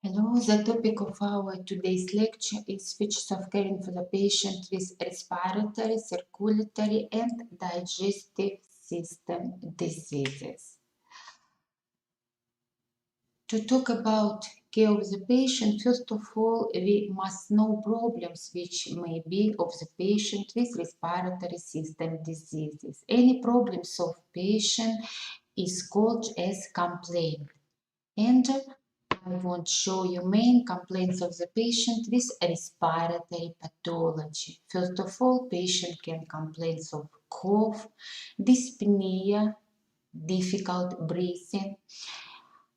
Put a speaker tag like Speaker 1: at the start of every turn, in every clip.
Speaker 1: Hello, the topic of our today's lecture is features of caring for the patient with respiratory, circulatory, and digestive system diseases. To talk about care of the patient, first of all, we must know problems which may be of the patient with respiratory system diseases. Any problems of patient is called as complaint. And I want to show you main complaints of the patient with respiratory pathology. First of all, patient can complain of cough, dyspnea, difficult breathing,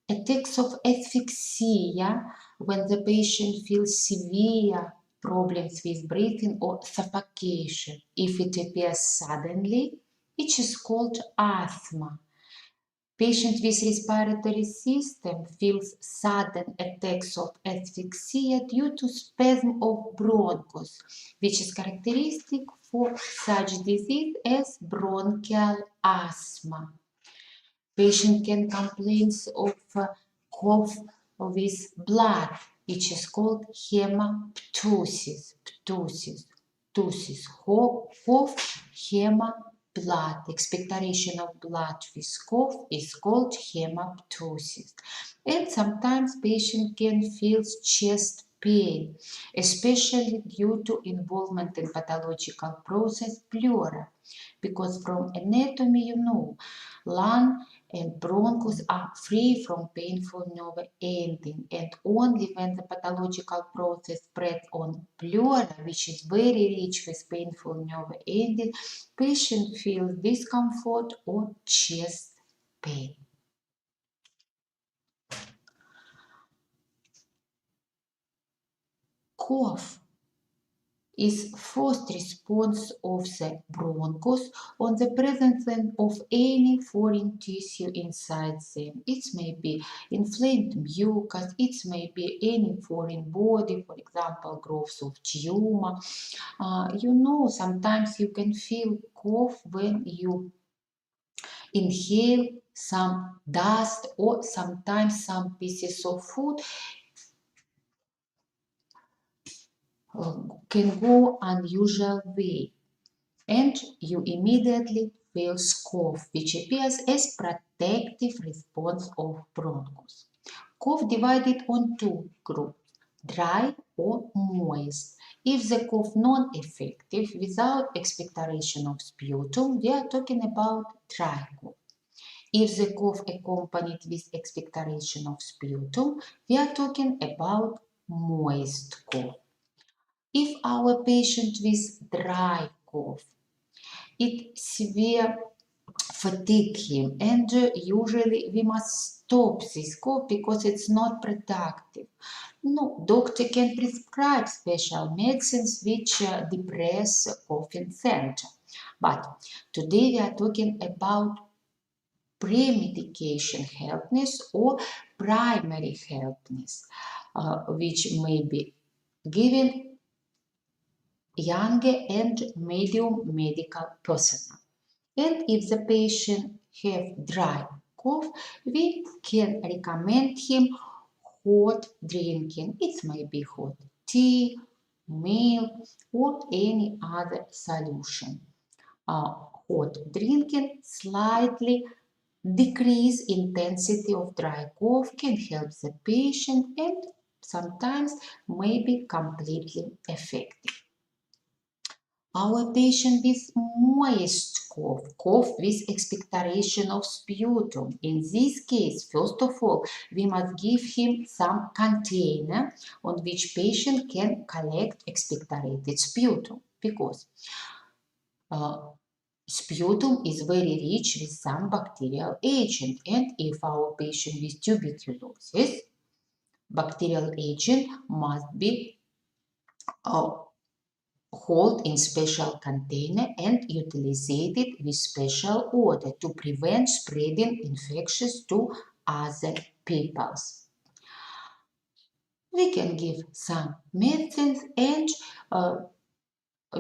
Speaker 1: attacks of asphyxia when the patient feels severe problems with breathing or suffocation. If it appears suddenly, it is called asthma. Patient with respiratory system feels sudden attacks of asphyxia due to spasm of bronchus, which is characteristic for such disease as bronchial asthma. Patient can complain of cough with blood, which is called hemoptysis. Cough, blood. Expectoration of blood with cough is called hemoptysis. And sometimes patient can feel chest pain, especially due to involvement in pathological process pleura. Because from anatomy, lung and bronchus are free from painful nerve ending, and only when the pathological process spreads on pleura, which is very rich with painful nerve ending, patient feels discomfort or chest pain. Cough is first response of the bronchus on the presence of any foreign tissue inside them. It may be inflamed mucus, it may be any foreign body, for example, growths of tumor. Sometimes you can feel cough when you inhale some dust or sometimes some pieces of food can go unusual way, and you immediately feel cough, which appears as protective response of bronchus. Cough divided on two groups, dry or moist. If the cough non-effective without expectoration of sputum, we are talking about dry cough. If the cough accompanied with expectoration of sputum, we are talking about moist cough. If our patient with dry cough, it severe fatigue him, and usually we must stop this cough because it's not productive. No, doctor can prescribe special medicines which depress coughing center. But today we are talking about pre-medication helpness or primary helpness, which may be given younger and medium medical personnel. And if the patient have dry cough, we can recommend him hot drinking. It may be hot tea, milk, or any other solution. Hot drinking slightly decrease intensity of dry cough can help the patient and sometimes may be completely effective. Our patient with moist cough with expectoration of sputum. In this case, first of all, we must give him some container on which patient can collect expectorated sputum, because sputum is very rich with some bacterial agent, and if our patient with tuberculosis, bacterial agent must be hold in special container and utilized with special order to prevent spreading infections to other peoples. We can give some medicines and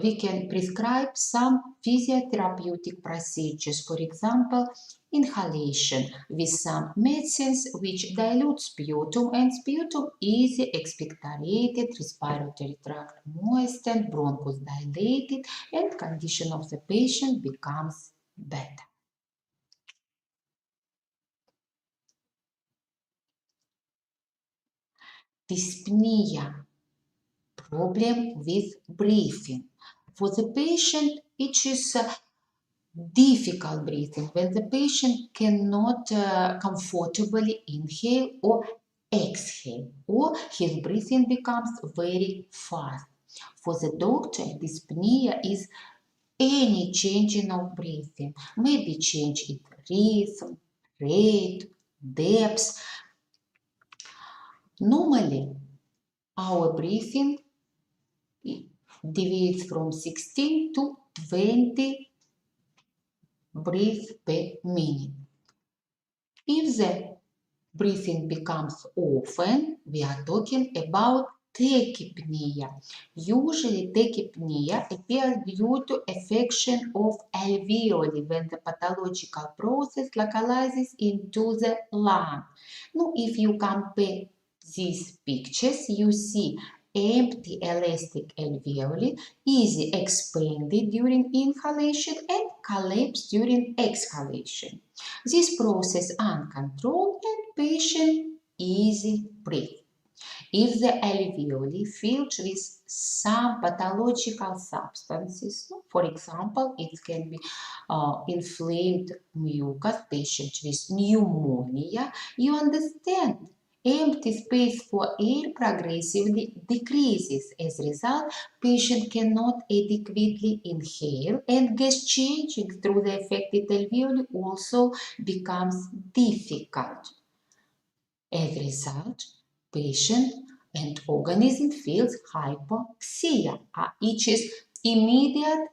Speaker 1: we can prescribe some physiotherapeutic procedures, for example, inhalation with some medicines which dilute sputum, and sputum is expectorated, respiratory tract moistened, bronchus dilated, and condition of the patient becomes better. Dyspnea, problem with breathing. For the patient, it is difficult breathing when the patient cannot comfortably inhale or exhale, or his breathing becomes very fast. For the doctor, dyspnea is any changing of breathing, maybe change in rhythm, rate, depth. Normally, our breathing deviates from 16 to 20 breaths per minute. If the breathing becomes often, we are talking about tachypnea. Usually tachypnea appears due to affection of alveoli when the pathological process localizes into the lung. Now, if you compare these pictures, you see empty elastic alveoli easy expanded during inhalation and collapse during exhalation. This process uncontrolled and patient easy breathe. If the alveoli filled with some pathological substances, for example, it can be inflamed mucus, patient with pneumonia, you understand empty space for air progressively decreases. As a result, patient cannot adequately inhale, and gas changing through the affected alveoli also becomes difficult. As a result, patient and organism feels hypoxia, which is immediate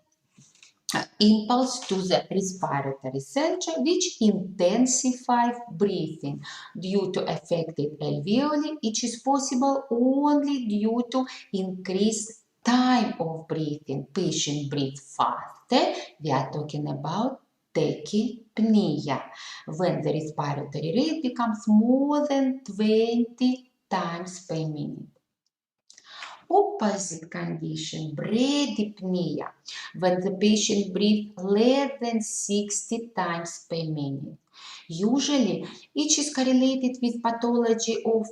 Speaker 1: impulse to the respiratory center, which intensifies breathing. Due to affected alveoli, it is possible only due to increased time of breathing. Patient breathes faster. We are talking about tachypnea, when the respiratory rate becomes more than 20 times per minute. Opposite condition, bradypnea, when the patient breathes less than 60 times per minute. Usually, it is correlated with pathology of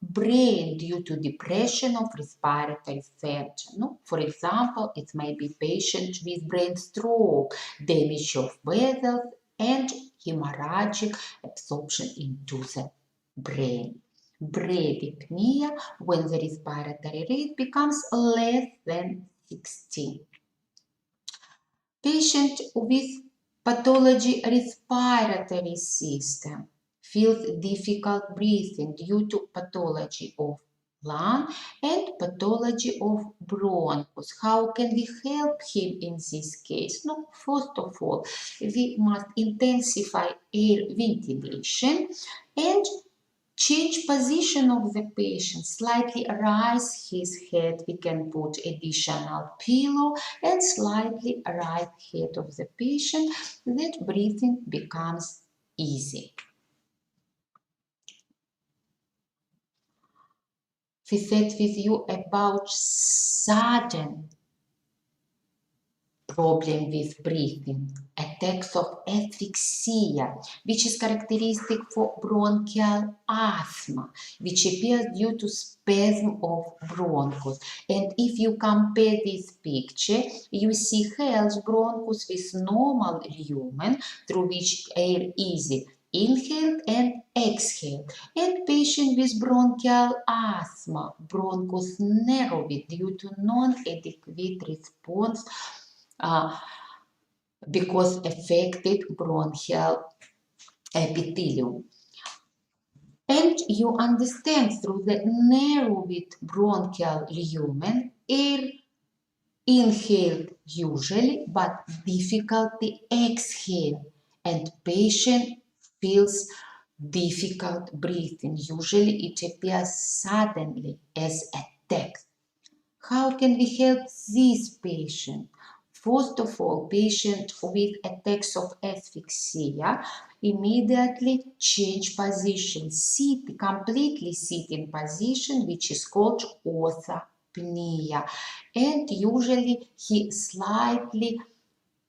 Speaker 1: brain due to depression of respiratory function. No? For example, it may be patient with brain stroke, damage of vessels, and hemorrhagic absorption into the brain. Bradypnea, when the respiratory rate becomes less than 16. Patient with pathology respiratory system feels difficult breathing due to pathology of lung and pathology of bronchus. How can we help him in this case? No, first of all, we must intensify air ventilation and change position of the patient, slightly raise his head. We can put additional pillow and slightly right head of the patient, that breathing becomes easy. We said with you about sudden problem with breathing, attacks of asphyxia, which is characteristic for bronchial asthma, which appears due to spasm of bronchus. And if you compare this picture, you see healthy bronchus with normal lumen through which air is inhaled and exhaled, and patient with bronchial asthma, bronchus narrowed due to non-adequate response because affected bronchial epithelium. And you understand through the narrowed bronchial lumen, air inhaled usually, but difficulty exhale, and patient feels difficult breathing. Usually it appears suddenly as attack. How can we help this patient? First of all, patient with attacks of asphyxia, immediately change position, completely sit in position, which is called orthopnea. And usually he slightly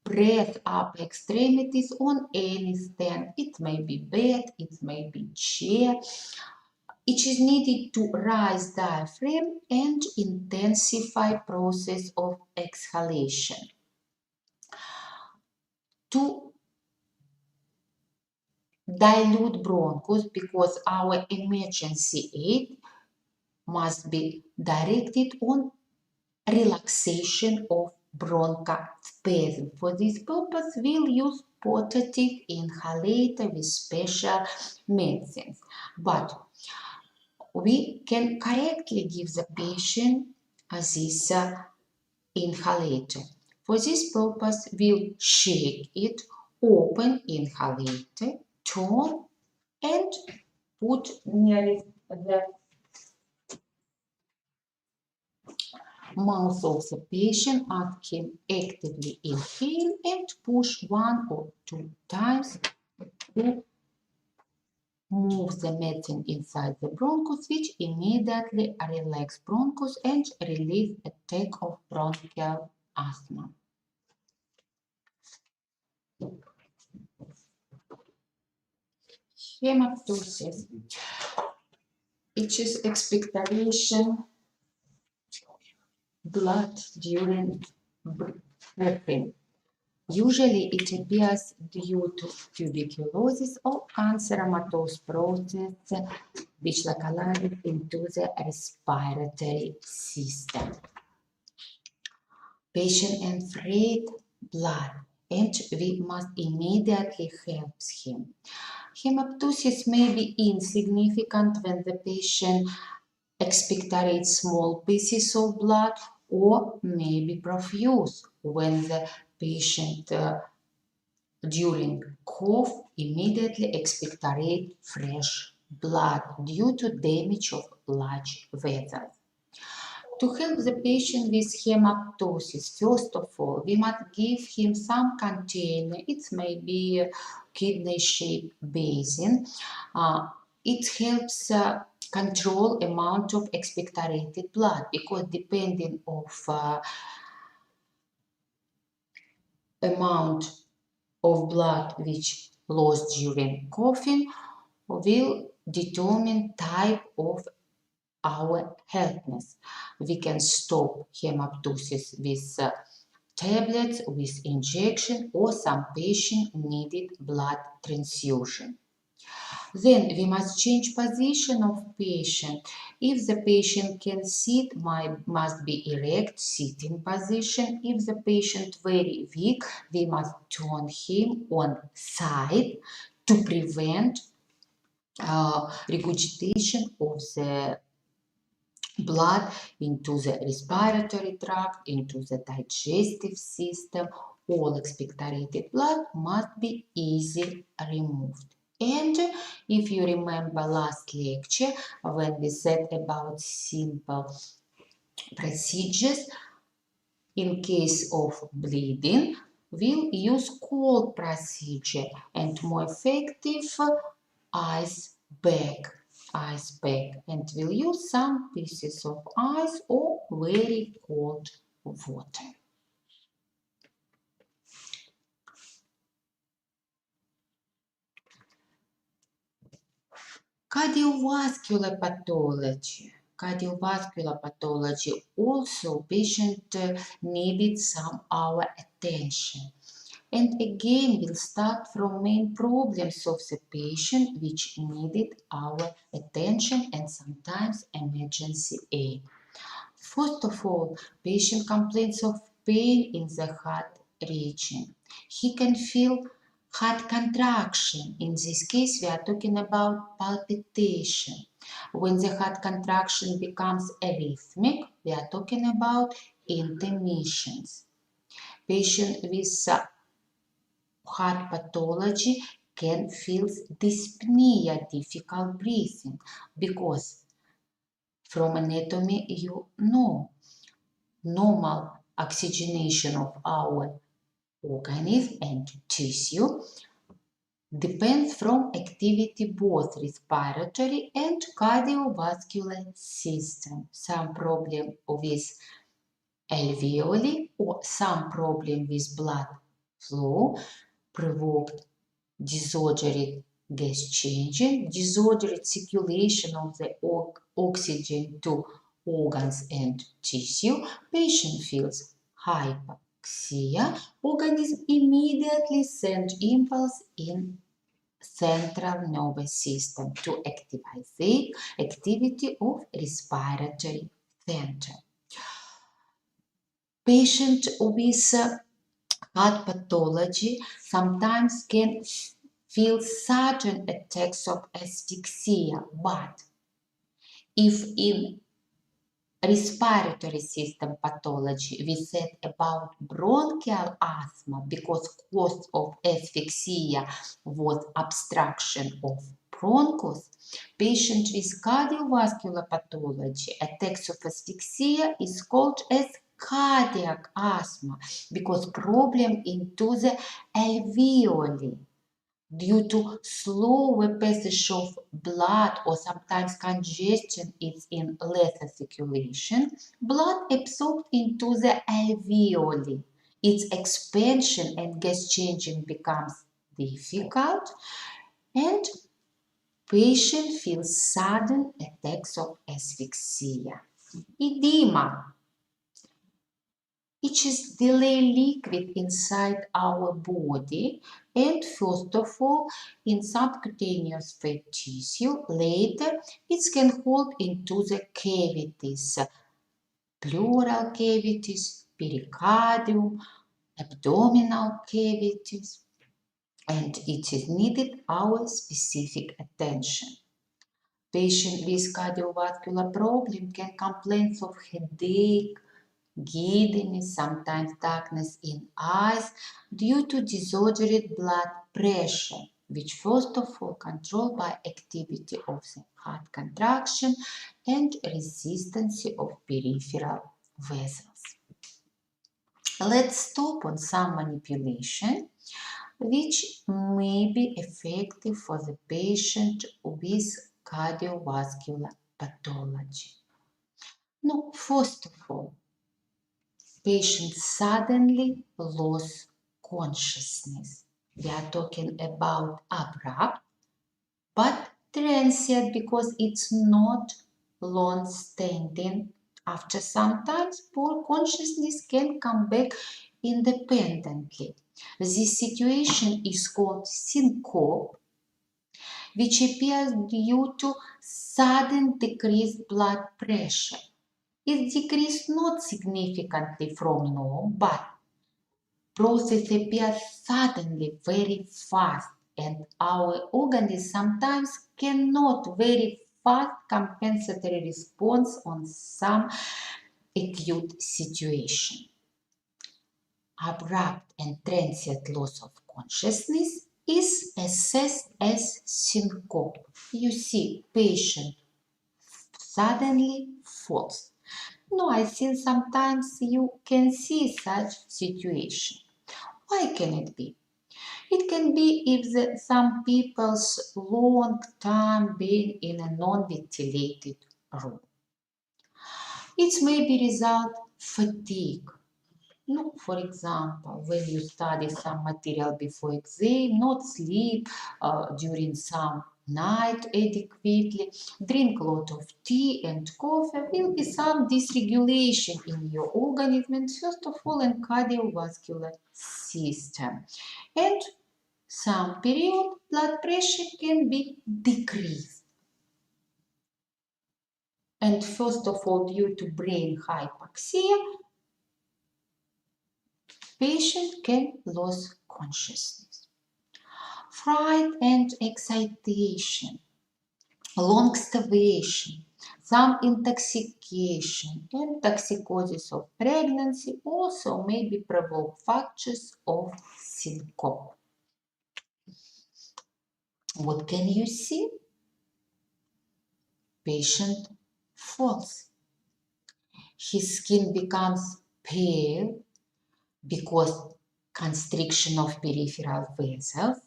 Speaker 1: press up extremities on any stand. It may be bed, it may be chair. It is needed to raise diaphragm and intensify process of exhalation. To dilute bronchus, because our emergency aid must be directed on relaxation of bronchospasm. For this purpose, we'll use portative inhalator with special medicines. But we can correctly give the patient this inhalator. For this purpose, we'll shake it, open inhalator, turn and put near the mouth of the patient, ask him actively inhale and push 1 or 2 times to move the medicine inside the bronchus, which immediately relax bronchus and release attack of bronchial asthma. Hemoptysis, which is expectoration blood during breathing. Usually it appears due to tuberculosis or canceromatous process which localizes into the respiratory system. Patient afraid blood and we must immediately help him. Hemoptysis may be insignificant when the patient expectorates small pieces of blood or may be profuse when the patient during cough immediately expectorate fresh blood due to damage of large vessels. To help the patient with hemoptysis, first of all, we must give him some container. It may be a kidney-shaped basin. It helps control amount of expectorated blood because depending of amount of blood which lost during coughing will determine type of our helpness. We can stop hemoptysis with tablets, with injection, or some patient needed blood transfusion. Then we must change position of patient. If the patient can sit, must be erect, sitting position. If the patient very weak, we must turn him on side to prevent regurgitation of the blood into the respiratory tract, into the digestive system. All expectorated blood must be easily removed. And if you remember last lecture when we said about simple procedures, in case of bleeding, we'll use cold procedure and more effective ice bag, and we'll use some pieces of ice or very cold water. Cardiovascular pathology. Cardiovascular pathology also patient needed some our attention. And again, we'll start from main problems of the patient which needed our attention and sometimes emergency aid. First of all, patient complains of pain in the heart region. He can feel heart contraction. In this case, we are talking about palpitation. When the heart contraction becomes arrhythmic, we are talking about intermissions. Patient with heart pathology can feel dyspnea, difficult breathing, because from anatomy you know normal oxygenation of our organism and tissue depends from activity both respiratory and cardiovascular system. Some problem with alveoli or some problem with blood flow provoked disordered gas changing, disordered circulation of the oxygen to organs and tissue. Patient feels hypoxia. Organism immediately sends impulse in central nervous system to activate the activity of respiratory center. Patient with heart pathology sometimes can feel sudden attacks of asphyxia, but if in respiratory system pathology we said about bronchial asthma because cause of asphyxia was obstruction of bronchus, patient with cardiovascular pathology attacks of asphyxia is called as cardiac asthma because problem into the alveoli due to slower passage of blood or sometimes congestion is in lesser circulation, blood absorbed into the alveoli. Its expansion and gas changing becomes difficult and patient feels sudden attacks of asphyxia. Edema, which is delay liquid inside our body and first of all in subcutaneous fat tissue. Later it can hold into the cavities, pleural cavities, pericardium, abdominal cavities, and it is needed our specific attention. Patient with cardiovascular problem can complain of headache, giddiness, sometimes darkness in eyes due to disordered blood pressure, which first of all controlled by activity of the heart contraction and resistance of peripheral vessels. Let's stop on some manipulation which may be effective for the patient with cardiovascular pathology. Now, first of all, patient suddenly lose consciousness. We are talking about abrupt but transient because it's not long standing. After some time, poor consciousness can come back independently. This situation is called syncope, which appears due to sudden decreased blood pressure. It decreased not significantly from norm, but process appears suddenly very fast and our organism sometimes cannot very fast compensatory response on some acute situation. Abrupt and transient loss of consciousness is assessed as syncope. You see, patient suddenly falls. No, I think sometimes you can see such situation. Why can it be? It can be if some people's long time being in a non-ventilated room. It may be result fatigue. No, for example, when you study some material before exam, not sleep during some night adequately, drink a lot of tea and coffee, will be some dysregulation in your organism and first of all in cardiovascular system. And some period blood pressure can be decreased. And first of all, due to brain hypoxia, patient can lose consciousness. Fright and excitation, long starvation, some intoxication and toxicosis of pregnancy also may be provoke factors of syncope. What can you see? Patient falls. his skin becomes pale because constriction of peripheral vessels.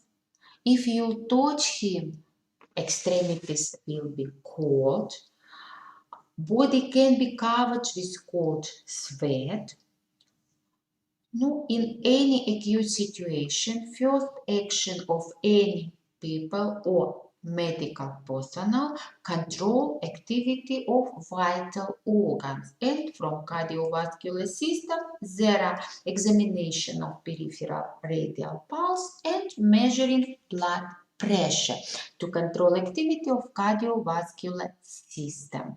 Speaker 1: If you touch him, extremities will be cold. Body can be covered with cold sweat. No, in any acute situation, first action of any people or medical personnel control activity of vital organs, and from cardiovascular system there are examination of peripheral radial pulse and measuring blood pressure to control activity of cardiovascular system.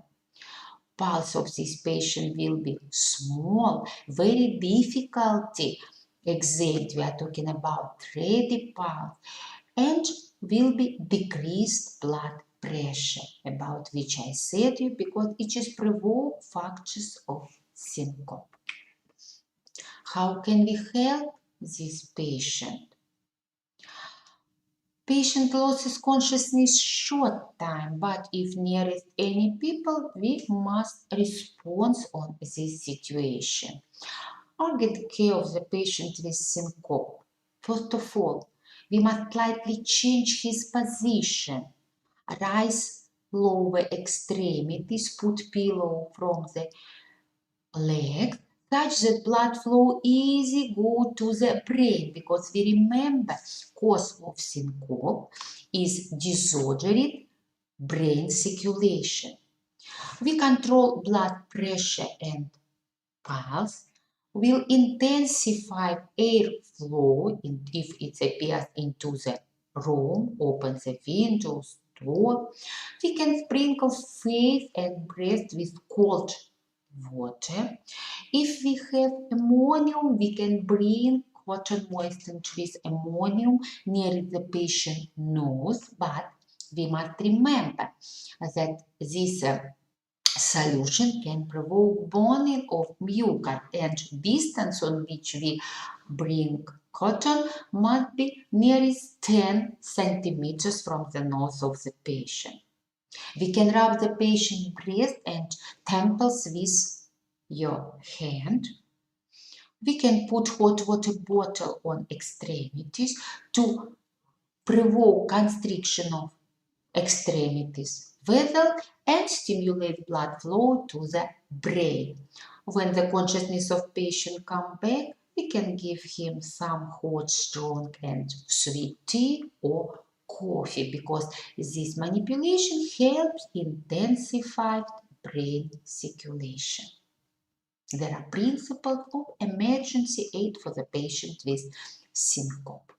Speaker 1: Pulse of this patient will be small, very difficulty examined. We are talking about ready pulse, and will be decreased blood pressure, about which I said you, because it is provoke factors of syncope. How can we help this patient? Patient loses consciousness short time, but if nearest any people, we must respond on this situation. Urgent care of the patient with syncope. First of all, we must slightly change his position. Rise lower extremities, put pillow from the legs, such that blood flow easy go to the brain, because we remember cause of syncope is disordered brain circulation. We control blood pressure and pulse, will intensify airflow if it appears into the room, open the windows, door. We can sprinkle face and breast with cold water. If we have ammonium, we can bring cotton moistened with ammonium near the patient nose, but we must remember that this solution can provoke burning of mucus, and distance on which we bring cotton must be nearly 10 centimeters from the nose of the patient. We can rub the patient's breast and temples with your hand. We can put hot water bottle on extremities to provoke constriction of extremities vessel and stimulate blood flow to the brain. When the consciousness of patient come back, we can give him some hot, strong and sweet tea or coffee, because this manipulation helps intensify brain circulation. There are principles of emergency aid for the patient with syncope.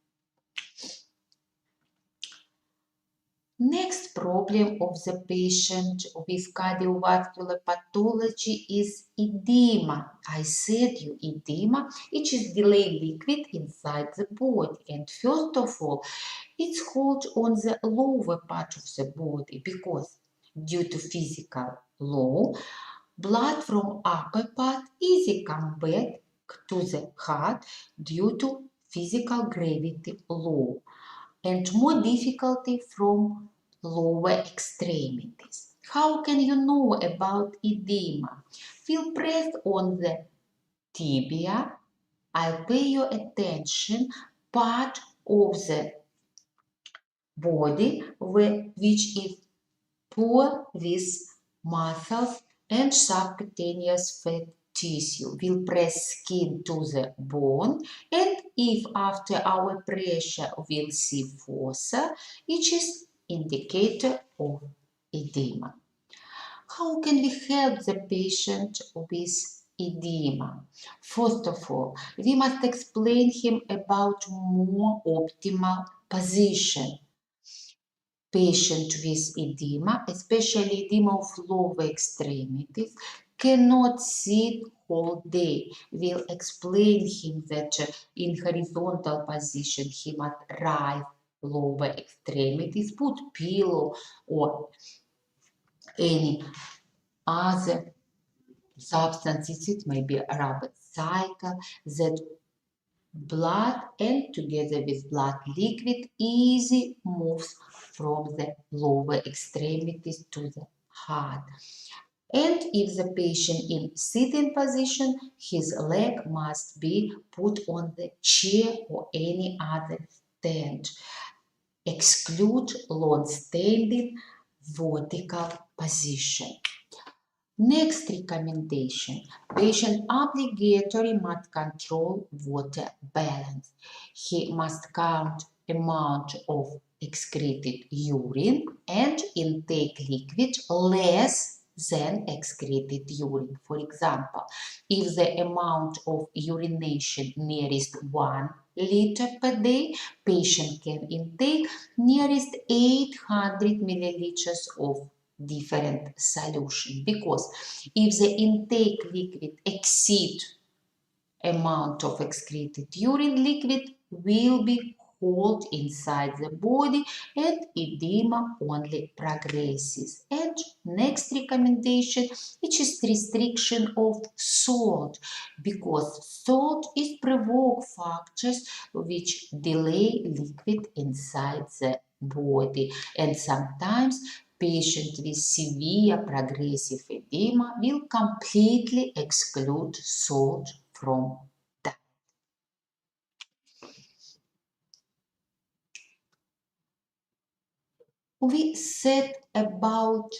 Speaker 1: Next problem of the patient with cardiovascular pathology is edema. I said you edema, it is delayed liquid inside the body, and first of all, it's hold on the lower part of the body, because due to physical law, blood from upper part easily come back to the heart due to physical gravity law, and more difficulty from lower extremities. How can you know about edema? Feel press on the tibia. I'll pay your attention. Part of the body which is poor with muscles and subcutaneous fat tissue. Will press skin to the bone, and if after our pressure we'll see fossa, it is indicator of edema. How can we help the patient with edema? First of all, we must explain him about more optimal position. Patient with edema, especially edema of lower extremities, cannot sit whole day. We'll explain him that in horizontal position he must rise lower extremities, put pillow or any other substances, it may be a rubber cycle, that blood and together with blood liquid easy moves from the lower extremities to the heart. And if the patient in sitting position, his leg must be put on the chair or any other stand. Exclude long standing vertical position. Next recommendation, patient obligatory must control water balance. He must count amount of excreted urine and intake liquid less than excreted urine. For example, if the amount of urination nearest 1 liter per day, patient can intake nearest 800 milliliters of different solution, because if the intake liquid exceed amount of excreted urine, liquid will be hold inside the body and edema only progresses. And next recommendation, which is restriction of salt, because salt is provoke factors which delay liquid inside the body, and sometimes patient with severe progressive edema will completely exclude salt from diet. We said about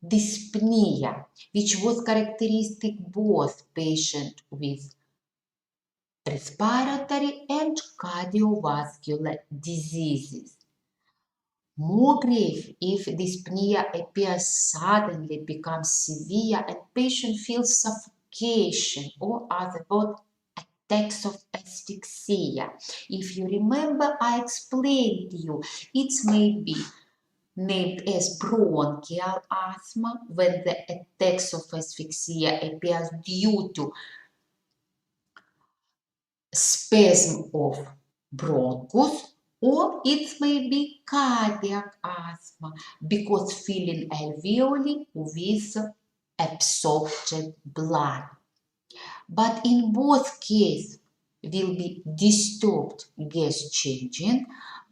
Speaker 1: dyspnea, which was characteristic both patient with respiratory and cardiovascular diseases. More grave if dyspnea appears suddenly, becomes severe, and patient feels suffocation or other attacks of asphyxia. If you remember, I explained to you, it may be named as bronchial asthma when the attacks of asphyxia appears due to spasm of bronchus, or it may be cardiac asthma because filling alveoli with absorbed blood. But in both cases will be disturbed gas changing,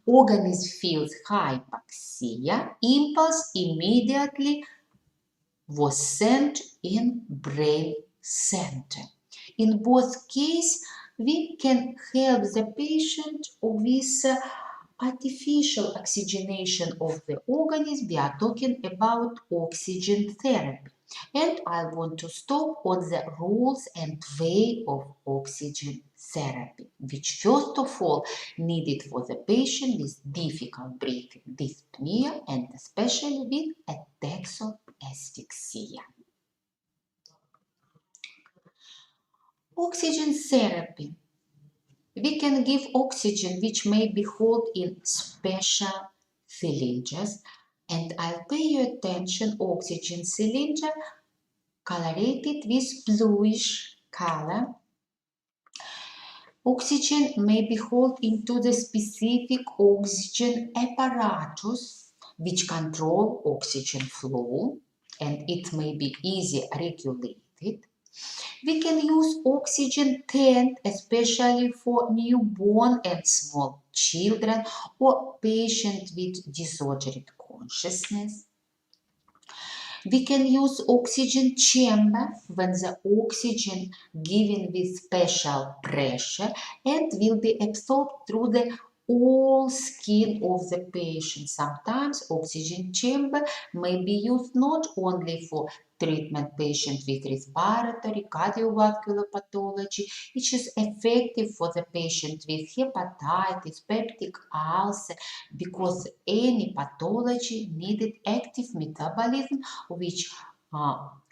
Speaker 1: organism feels hypoxia, impulse immediately was sent in brain center. In both cases, we can help the patient with artificial oxygenation of the organism. We are talking about oxygen therapy. And I want to stop on the rules and way of oxygen therapy, which first of all needed for the patient with difficult breathing, dyspnea, and especially with attacks of asphyxia. Oxygen therapy. We can give oxygen which may be held in special cylinders, and I'll pay your attention, oxygen cylinder colorated with bluish color. Oxygen may be held into the specific oxygen apparatus which control oxygen flow, and it may be easily regulated. We can use oxygen tent, especially for newborn and small children or patients with disordered consciousness. We can use oxygen chamber when the oxygen given with special pressure and will be absorbed through the all skin of the patient. Sometimes oxygen chamber may be used not only for treatment patient with respiratory, cardiovascular pathology, which is effective for the patient with hepatitis, peptic ulcer, because any pathology needed active metabolism which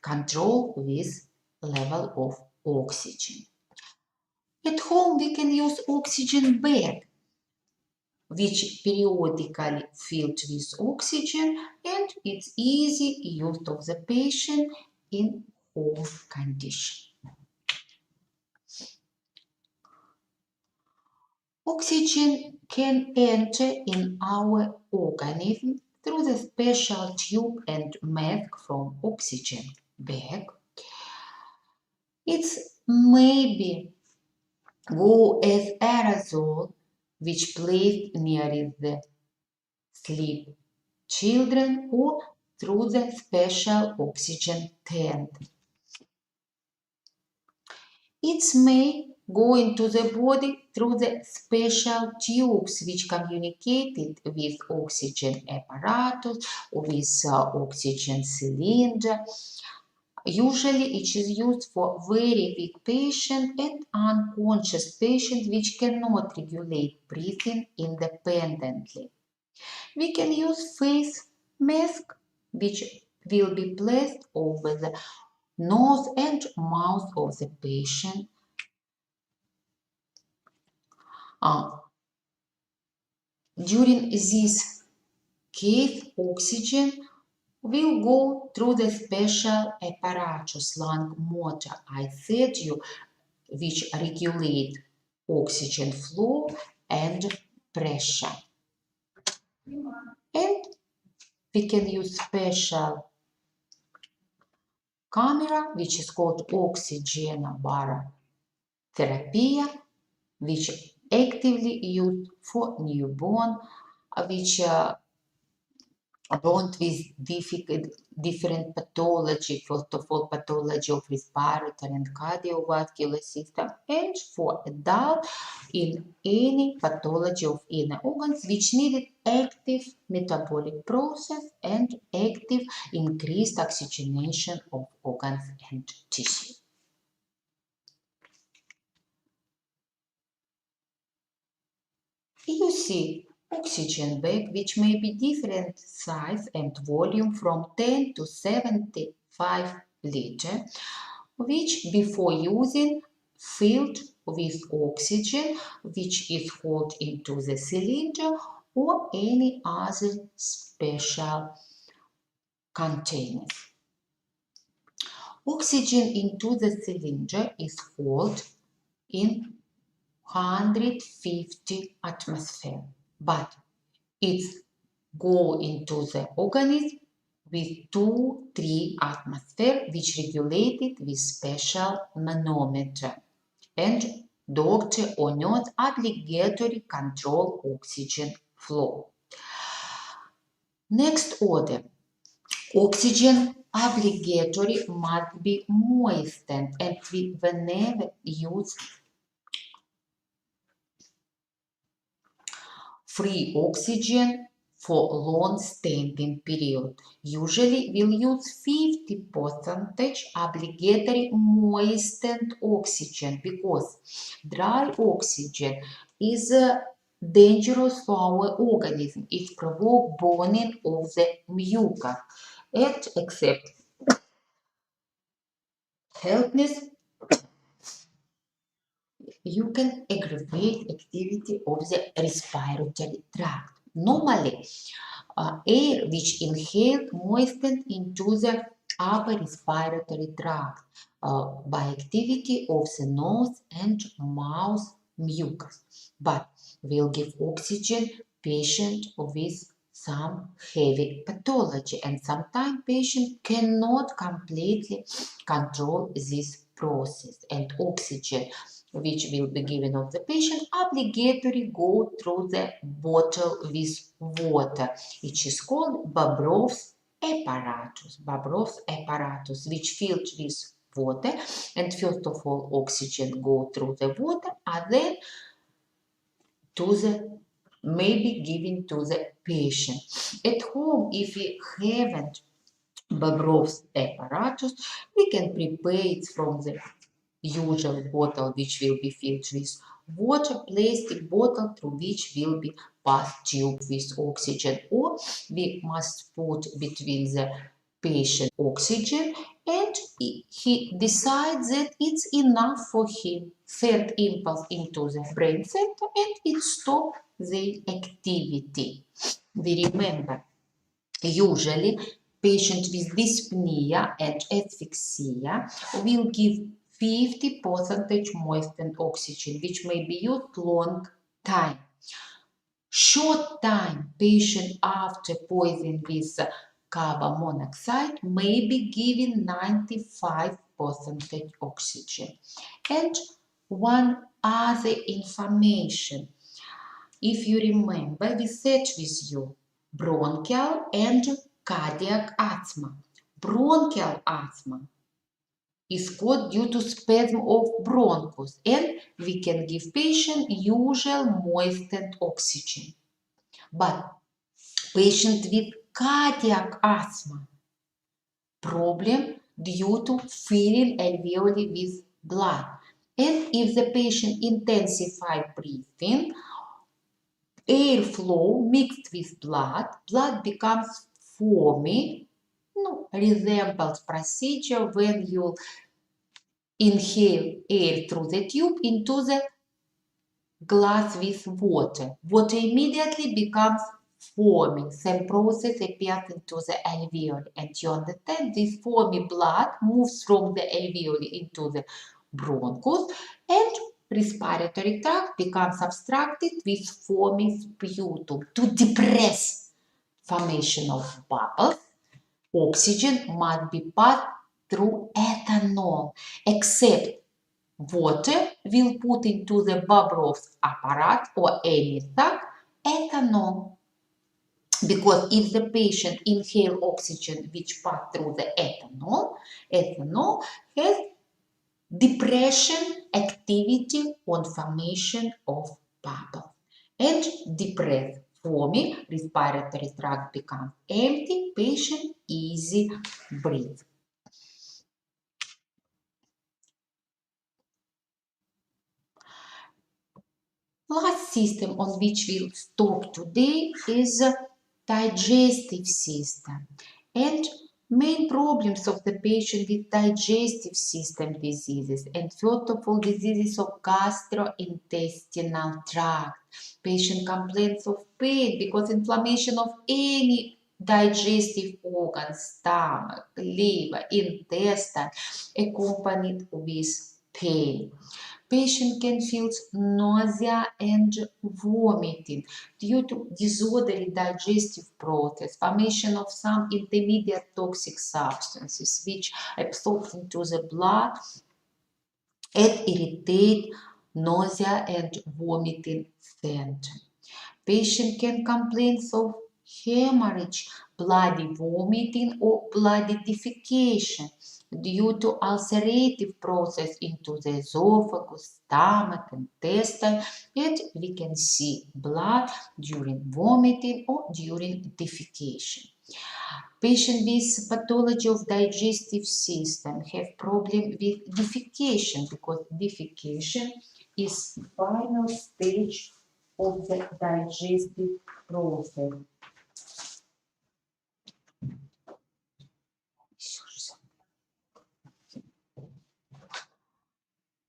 Speaker 1: control with level of oxygen. At home we can use oxygen bag which periodically filled with oxygen, and it's easy use of the patient in home condition. Oxygen can enter in our organism through the special tube and mask from oxygen bag. It's maybe go as aerosol which placed near the sleep children or through the special oxygen tent. It may go into the body through the special tubes which communicated with oxygen apparatus or with oxygen cylinder. Usually it is used for very weak patient and unconscious patient which cannot regulate breathing independently. We can use face mask which will be placed over the nose and mouth of the patient. During this case, oxygen will go through the special apparatus lung motor I said you, which regulate oxygen flow and pressure. And we can use special camera which is called oxygen therapy, which actively used for newborn, which born with different pathology, first of all pathology of respiratory and cardiovascular system, and for adult in any pathology of inner organs which needed active metabolic process and active increased oxygenation of organs and tissues. You see oxygen bag which may be different size and volume from 10 to 75 liter, which before using filled with oxygen which is held into the cylinder or any other special containers. Oxygen into the cylinder is held in 150 atmosphere, but it go into the organism with 2-3 atmosphere which regulated with special manometer, and doctor or nurse obligatory control oxygen flow. Next order, oxygen obligatory must be moistened, and we whenever use free oxygen for long standing period. Usually we'll use 50% obligatory moistened oxygen because dry oxygen is dangerous for our organism. It provokes burning of the mucus and except helpless you can aggravate activity of the respiratory tract. Normally, air which inhaled moistened into the upper respiratory tract by activity of the nose and mouth mucus, but will give oxygen patient with some heavy pathology, and sometimes patient cannot completely control this process, and oxygen which will be given of the patient obligatory go through the bottle with water, which is called Bobrov's apparatus. Bobrov's apparatus, which filled with water, and first of all oxygen go through the water, and then to the maybe given to the patient. At home, if we haven't Bobrov's apparatus, we can prepare it from the usual bottle which will be filled with water, plastic bottle through which will be passed tube with oxygen, or we must put between the patient oxygen and he decides that it's enough for him. Third impulse into the brain center and it stops the activity. We remember usually patient with dyspnea and asphyxia will give 50% moistened oxygen, which may be used long time. Short time patient after poison with carbon monoxide may be given 95% oxygen. And one other information, if you remember, we said with you bronchial and cardiac asthma. Bronchial asthma is caused due to spasm of bronchus, and we can give patient usual moistened oxygen. But patient with cardiac asthma problem due to filling alveoli with blood. And if the patient intensified breathing, airflow mixed with blood becomes foamy, resembles procedure when you inhale air through the tube into the glass with water. Water immediately becomes foamy. Same process appears into the alveoli. And you understand this foamy blood moves from the alveoli into the bronchus, and respiratory tract becomes obstructed with foamy sputum. To depress formation of bubbles, oxygen must be passed through ethanol, except water will put into the Bobrov's apparatus or any sac ethanol. Because if the patient inhale oxygen which pass through the ethanol has depression activity on formation of bubbles. And depressed, foamy, respiratory tract becomes empty, patient easy breathe. Last system on which we'll stop today is digestive system. And main problems of the patient with digestive system diseases, and first of all diseases of gastrointestinal tract. Patient complains of pain because inflammation of any digestive organ, stomach, liver, intestine, accompanied with pain. Patient can feel nausea and vomiting due to disorderly digestive process, formation of some intermediate toxic substances which absorb into the blood and irritate nausea and vomiting symptoms. Patient can complain of hemorrhage, bloody vomiting or bloody defecation due to ulcerative process into the esophagus, stomach, intestine, and we can see blood during vomiting or during defecation. Patient with pathology of digestive system have problem with defecation because defecation is final stage of the digestive process.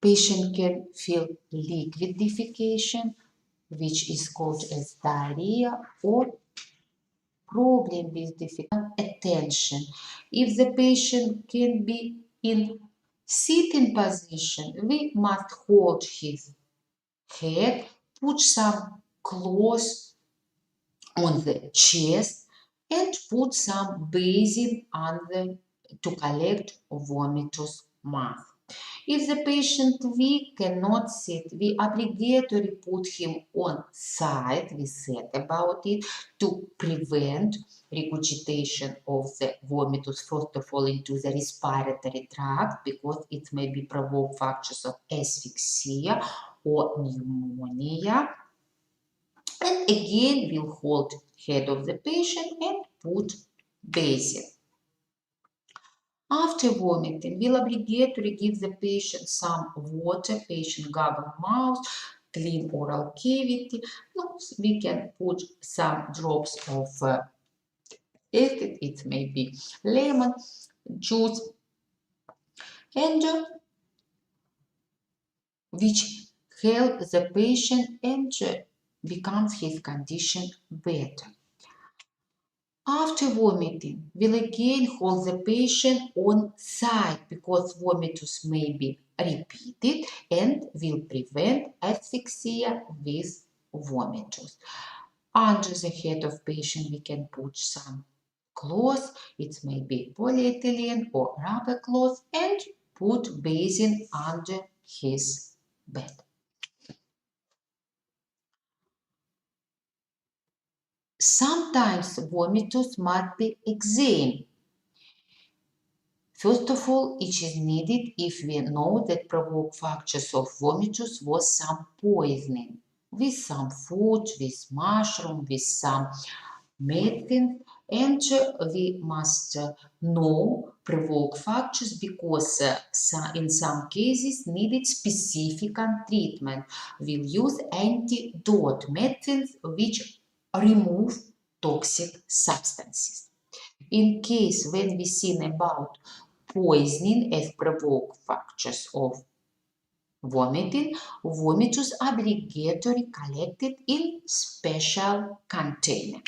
Speaker 1: Patient can feel liquid defecation, which is called as diarrhea, or problem with defecation attention. If the patient can be in sitting position, we must hold his head, put some cloth on the chest, and put some basin under to collect vomitous mass. If the patient weak cannot sit, we obligatory put him on side, we said about it, to prevent regurgitation of the vomitus, first of all into the respiratory tract, because it may be provoke factors of asphyxia or pneumonia. And again, we'll hold head of the patient and put basin. After vomiting, we'll obligatory give the patient some water, patient gargle mouth, clean oral cavity. We can put some drops of acid, it may be lemon juice, and which help the patient and becomes his condition better. After vomiting, we'll again hold the patient on side because vomitus may be repeated and will prevent asphyxia with vomitus. Under the head of patient, we can put some cloth, it may be polyethylene or rubber cloth, and put basin under his bed. Sometimes vomitus must be examined. First of all, it is needed if we know that provoked factors of vomitus was some poisoning with some food, with mushroom, with some medicine, and we must know provoke factors because in some cases needed specific treatment. We'll use antidote medicines which remove toxic substances. In case when we think about poisoning as provoke factors of vomiting, vomitus obligatory collected in special container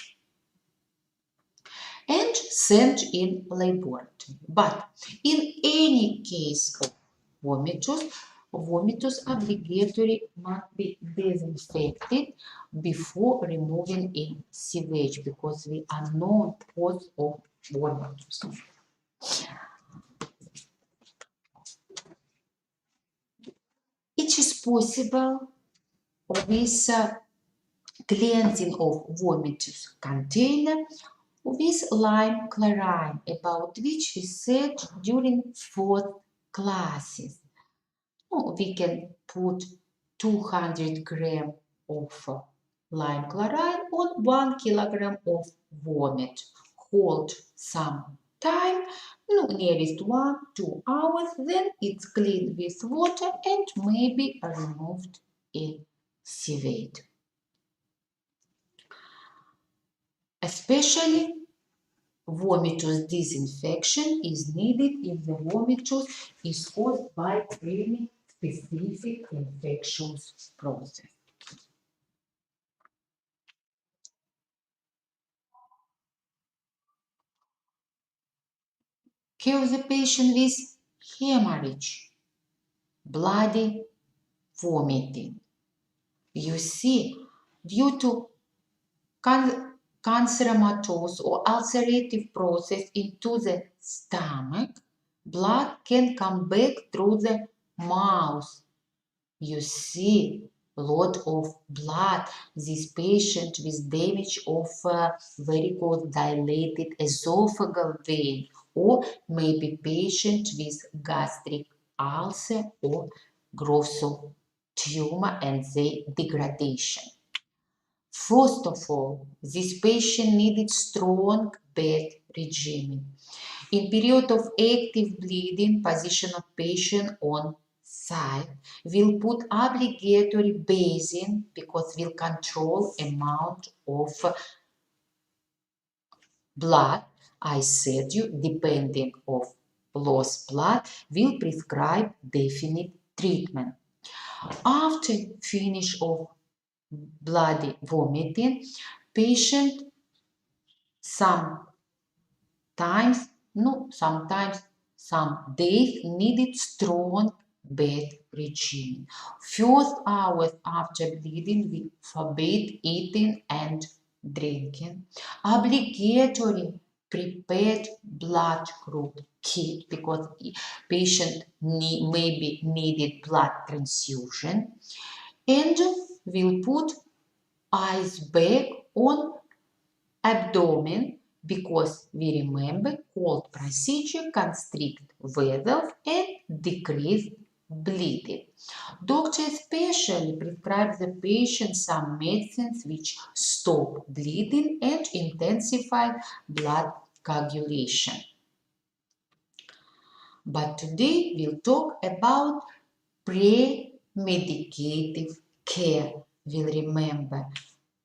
Speaker 1: and sent in laboratory. But in any case of vomitus obligatory must be disinfected before removing in sewage because we are not cause of vomitus. It is possible with cleansing of vomitus container with lime chloride, about which we said during fourth classes. We can put 200 grams of lime chloride on 1 kilogram of vomit. Hold some time, nearest 1-2 hours, then it's cleaned with water and maybe removed in sewage. Especially vomitus disinfection is needed if the vomitus is caused by any specific infectious process. Care of the patient with hemorrhage, bloody vomiting. You see, due to canceromatous or ulcerative process into the stomach, blood can come back through the mouth. You see a lot of blood. This patient with damage of varicose dilated esophageal vein, or maybe patient with gastric ulcer or growth of tumor and their degradation. First of all, this patient needed strong bed regimen. In period of active bleeding, position of patient on side will put obligatory bathing because will control amount of blood. I said you, depending of lost blood, will prescribe definite treatment. After finish of bloody vomiting, patient sometimes some days needed strong bed regime. First hours after bleeding, we forbid eating and drinking. Obligatory prepared blood group kit because patient maybe needed blood transfusion, and we'll put ice bag on abdomen because we remember cold procedure constrict vessels and decrease bleeding. Doctor especially prescribes the patient some medicines which stop bleeding and intensify blood coagulation. But today we'll talk about pre-medicative care. We'll remember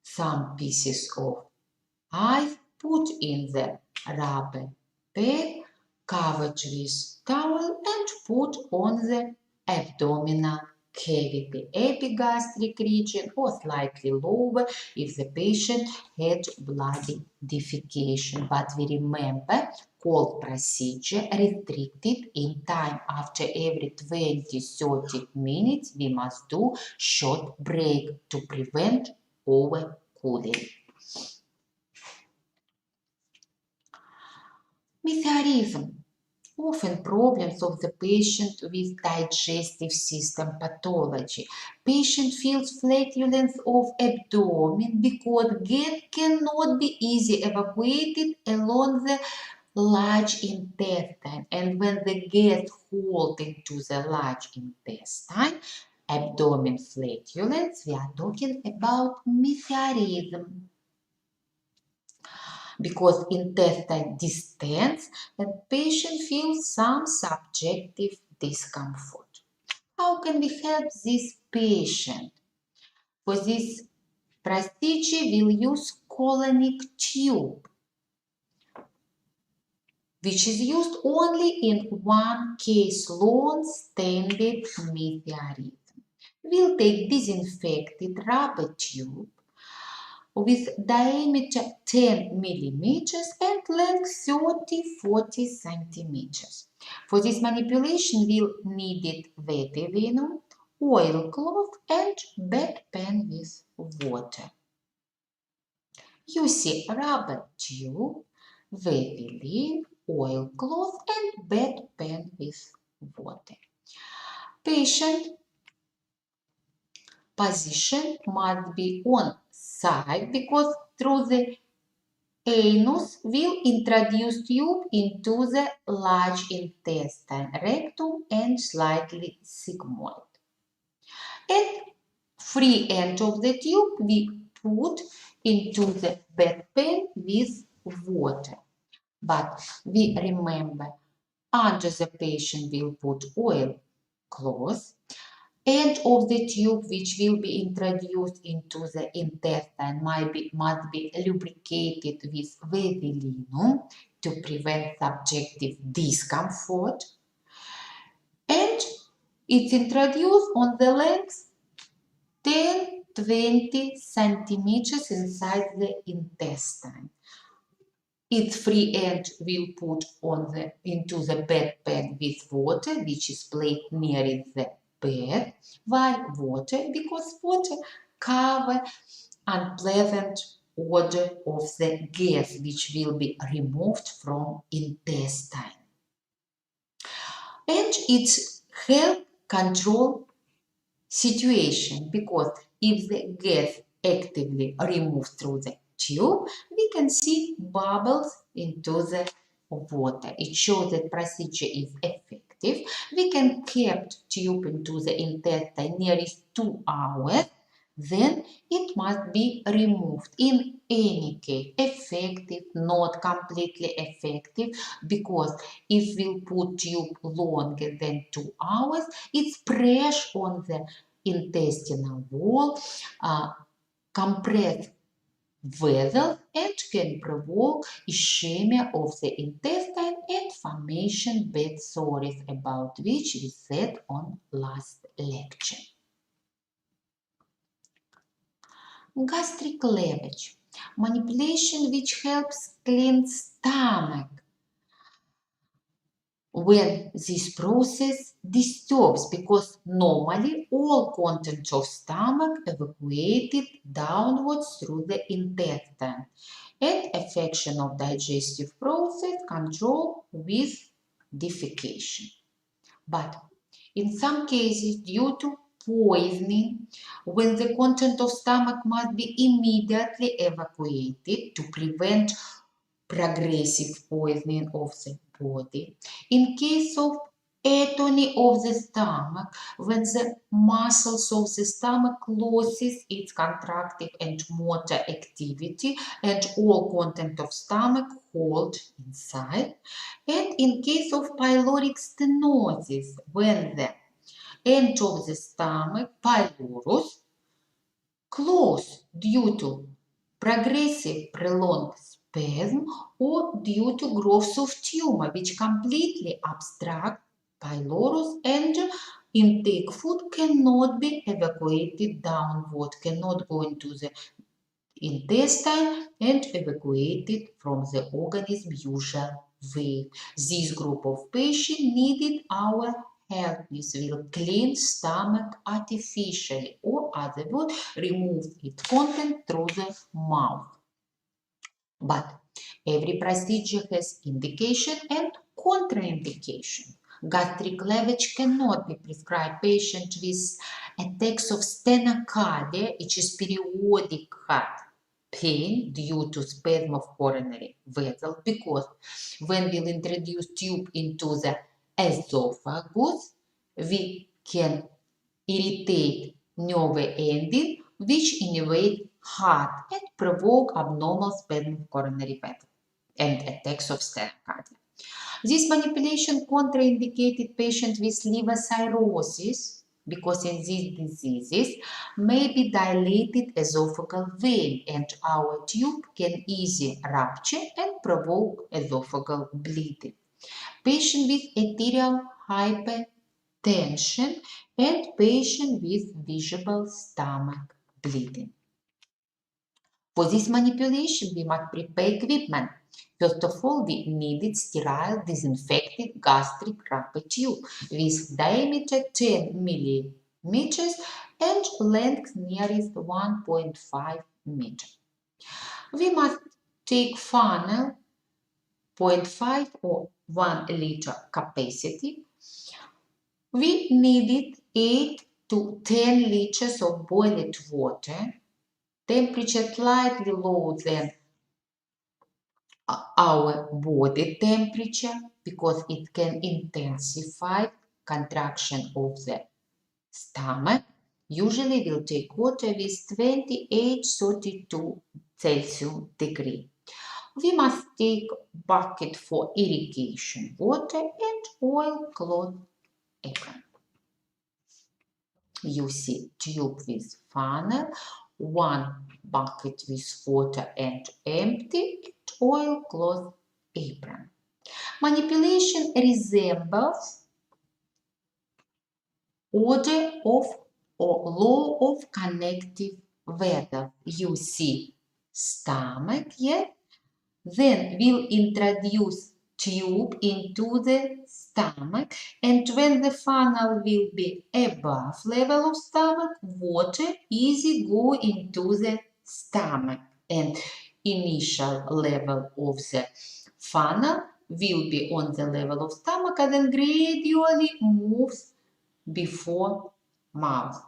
Speaker 1: some pieces of ice put in the rubber bag, covered with towel and put on the abdominal cavity, epigastric region or slightly lower if the patient had bloody defecation. But we remember cold procedure restricted in time. After every 20-30 minutes we must do short break to prevent overcooling. Metheorism. Often problems of the patient with digestive system pathology. Patient feels flatulence of abdomen because gas cannot be easily evacuated along the large intestine, and when the gas holds into the large intestine, abdomen flatulence, we are talking about meteorism because intestine distends and patient feels some subjective discomfort. How can we help this patient? For this procedure, we'll use colonic tube, which is used only in one case long standard meteorism. We'll take disinfected rubber tube with diameter 10 millimeters and length 30-40 centimeters. For this manipulation, we'll need wetty venom, oilcloth and bedpan with water. You see rubber tube, wetty leaf, oilcloth and bedpan with water. Patient position must be on side because through the anus will introduce tube into the large intestine, rectum and slightly sigmoid. And free end of the tube we put into the bedpan with water. But we remember under the patient will put oil cloth. End of the tube which will be introduced into the intestine must be lubricated with vaseline to prevent subjective discomfort. And it's introduced on the length 10-20 centimeters inside the intestine. Its free end will put into the bedpan with water, which is placed near the bed. Why water? Because water covers unpleasant odor of the gas, which will be removed from intestine. And it helps control situation because if the gas actively removed through the tube, we can see bubbles into the water. It shows that procedure is effective. We can keep tube into the intestine nearly 2 hours. Then it must be removed. In any case, effective, not completely effective, because if we'll put tube longer than 2 hours, it's pressure on the intestinal wall, compress vessels and can provoke ischemia of the intestine and formation bed sores, about which we said on last lecture. Gastric lavage, manipulation which helps clean stomach when this process disturbs, because normally all contents of stomach evacuated downwards through the intestine, and affection of digestive process control with defecation. But in some cases, due to poisoning, when the content of stomach must be immediately evacuated to prevent progressive poisoning of the body. In case of atony of the stomach, when the muscles of the stomach loses its contractive and motor activity and all content of stomach hold inside. And in case of pyloric stenosis, when the end of the stomach, pylorus, close due to progressive prolonged spasm or due to growth of tumor which completely obstruct pylorus, and intake food cannot be evacuated downward, cannot go into the intestine and evacuated from the organism usual way. This group of patients needed our help. This will clean stomach artificially, or otherwise remove its content through the mouth. But every procedure has indication and contraindication. Gastric lavage cannot be prescribed patient with attacks of stenocardia, which is periodic heart pain due to spasm of coronary vessel, because when we'll introduce tube into the esophagus, we can irritate nerve ending, which innervate heart and provoke abnormal spasm of coronary vessel and attacks of stenocardia. This manipulation contraindicated patients with liver cirrhosis because in these diseases may be dilated esophageal vein and our tube can easily rupture and provoke esophageal bleeding. Patient with arterial hypertension and patient with visible stomach bleeding. For this manipulation, we must prepare equipment. First of all, we needed sterile disinfected gastric rubber tube with diameter 10 millimeters and length nearest 1.5 meter. We must take funnel 0.5 or 1 liter capacity. We needed 8 to 10 liters of boiled water, temperature slightly lower than our body temperature because it can intensify contraction of the stomach. Usually we'll take water with 28-32 Celsius degree. We must take bucket for irrigation water and oilcloth apron. You see tube with funnel, one bucket with water and empty, oilcloth apron. Manipulation resembles order of or law of connective vessels. You see stomach here, then we'll introduce tube into the stomach, and when the funnel will be above level of stomach, water easy go into the stomach, and initial level of the funnel will be on the level of stomach and then gradually moves before mouth.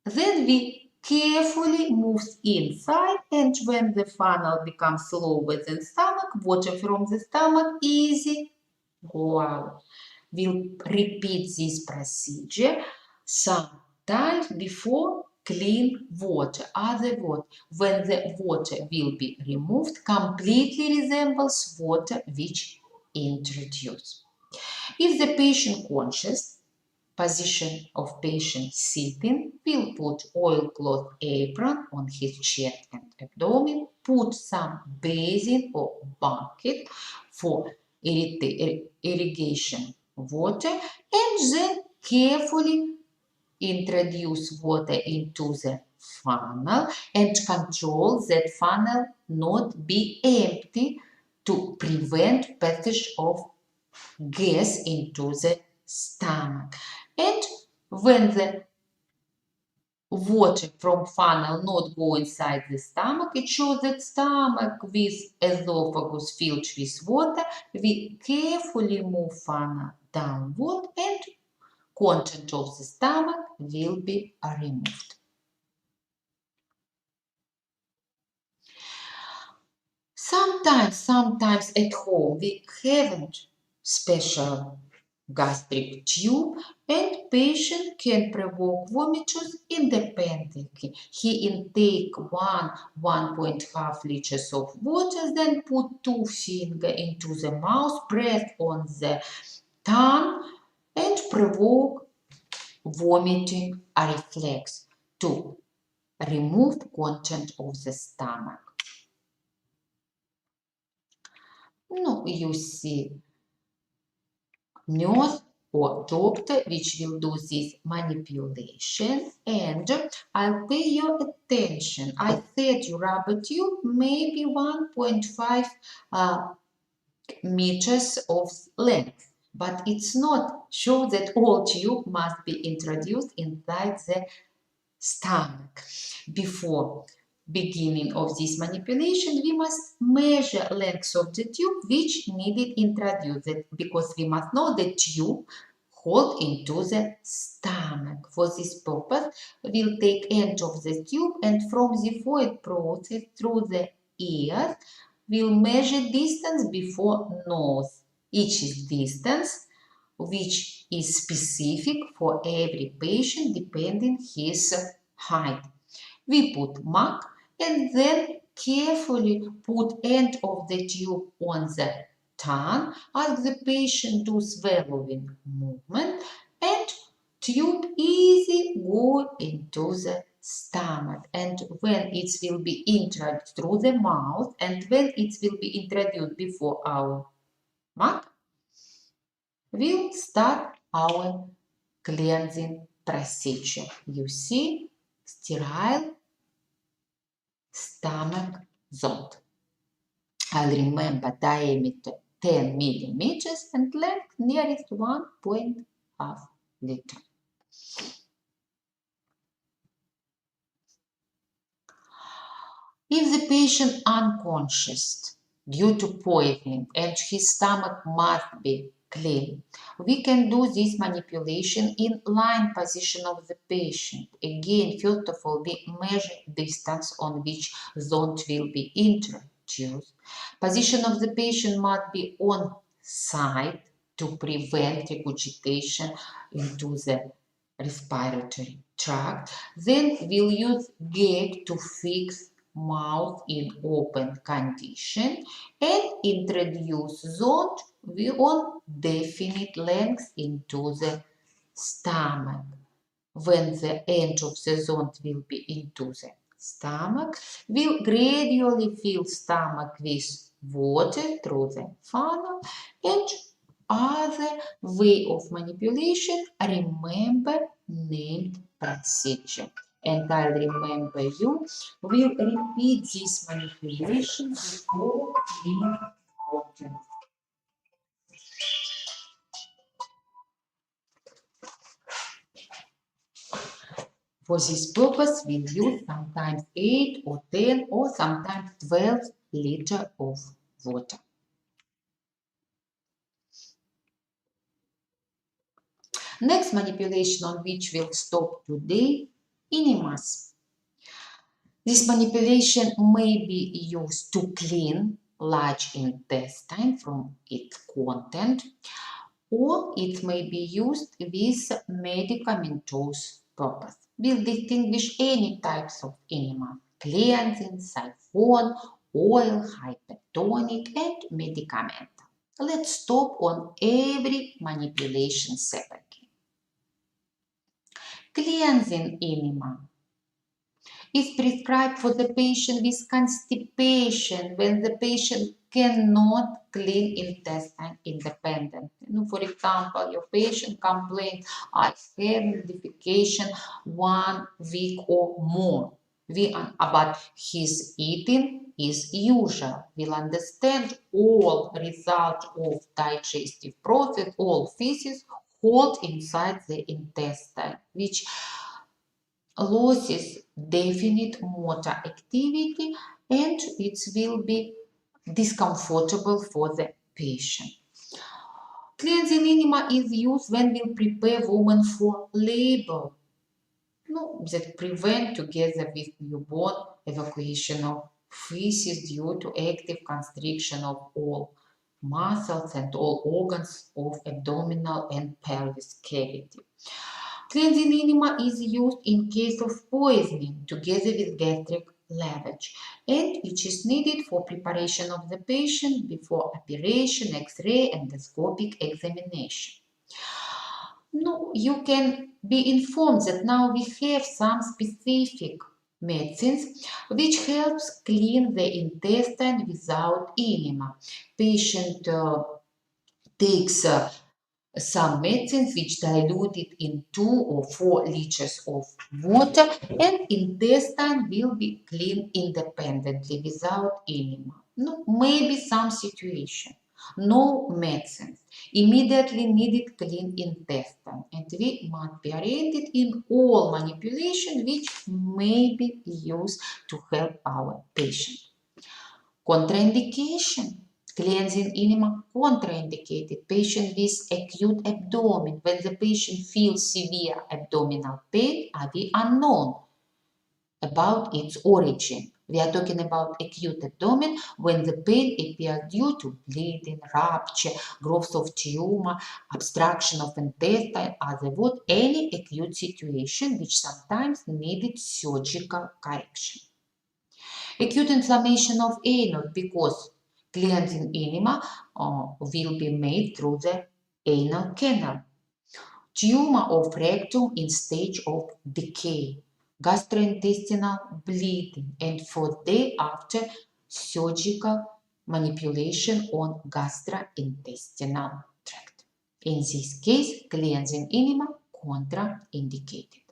Speaker 1: Then we carefully move inside, and when the funnel becomes lower than stomach, water from the stomach easy go out. We'll repeat this procedure sometimes before clean water. Other word, when the water will be removed, completely resembles water which introduced. If the patient conscious, position of patient sitting, will put oilcloth apron on his chest and abdomen, put some basin or bucket for irrigation water, and then carefully introduce water into the funnel and control that funnel not be empty to prevent passage of gas into the stomach. And when the water from funnel not go inside the stomach, it shows that stomach with esophagus filled with water. We carefully move funnel downward and content of the stomach will be removed. Sometimes at home we haven't special gastric tube and patient can provoke vomitus independently. He intake 1.5 liters of water, then put 2 fingers into the mouth, press on the tongue and provoke vomiting reflex to remove the content of the stomach. No, you see nurse or doctor which will do this manipulation, and I'll pay your attention. I said your rubber tube may be 1.5 meters of length, but it's not sure that all tube must be introduced inside the stomach. Before beginning of this manipulation, we must measure length of the tube which needed introduced because we must know the tube hold into the stomach. For this purpose, we'll take end of the tube and from the void process through the ears, we'll measure distance before nose. Each is distance which is specific for every patient depending his height. We put mark and then carefully put end of the tube on the tongue, ask the patient to swallowing movement and tube easy go into the stomach, and when it will be introduced through the mouth and when it will be introduced before our mouth, we'll start our cleansing procedure. You see, sterile stomach zone. I'll remember diameter 10 millimeters and length nearest 1.5 liter. If the patient unconscious due to poisoning and his stomach must be clean, we can do this manipulation in lying position of the patient. Again, first of all, we measure distance on which zone will be introduced. Position of the patient must be on side to prevent regurgitation into the respiratory tract. Then we'll use gauge to fix mouth in open condition and introduce zone on definite length into the stomach. When the end of the zone will be into the stomach, we'll gradually fill stomach with water through the funnel and other way of manipulation, remember named procedure. And I'll remember you, we'll repeat this manipulation before cleaning water. For this purpose, we'll use sometimes 8 or 10 or sometimes 12 liters of water. Next manipulation on which we'll stop today, enemas. This manipulation may be used to clean large intestine from its content, or it may be used with medicamentouse purpose. We'll distinguish any types of enema: cleansing, siphon, oil, hypertonic, and medicamental. Let's stop on every manipulation separately. Cleansing enema is prescribed for the patient with constipation when the patient cannot clean intestine independently. For example, your patient complains, I have defecation 1 week or more, but his eating is usual. We'll understand all result of digestive process, all feces hold inside the intestine, which losses definite motor activity and it will be discomfortable for the patient. Cleansing enema is used when we prepare women for labor. That prevent together with newborn evacuation of feces due to active constriction of all muscles and all organs of abdominal and pelvis cavity. Cleansing enema is used in case of poisoning together with gastric lavage, and it is needed for preparation of the patient before operation, X-ray, endoscopic examination. You can be informed that now we have some specific medicines which helps clean the intestine without enema. Patient takes some medicines which diluted in 2 or 4 liters of water and intestine will be cleaned independently without enema. Maybe some situation. No medicines. Immediately needed clean intestine, and we must be oriented in all manipulation which may be used to help our patient. Contraindication. Cleansing enema contraindicated. Patient with acute abdomen. When the patient feels severe abdominal pain, are we unknown about its origin. We are talking about acute abdomen when the pain appears due to bleeding, rupture, growth of tumor, obstruction of intestine, otherwise any acute situation which sometimes needed surgical correction. Acute inflammation of anus because cleansing enema will be made through the anal canal. Tumor of rectum in stage of decay, gastrointestinal bleeding, and 4 days after surgical manipulation on gastrointestinal tract. In this case, cleansing enema contraindicated.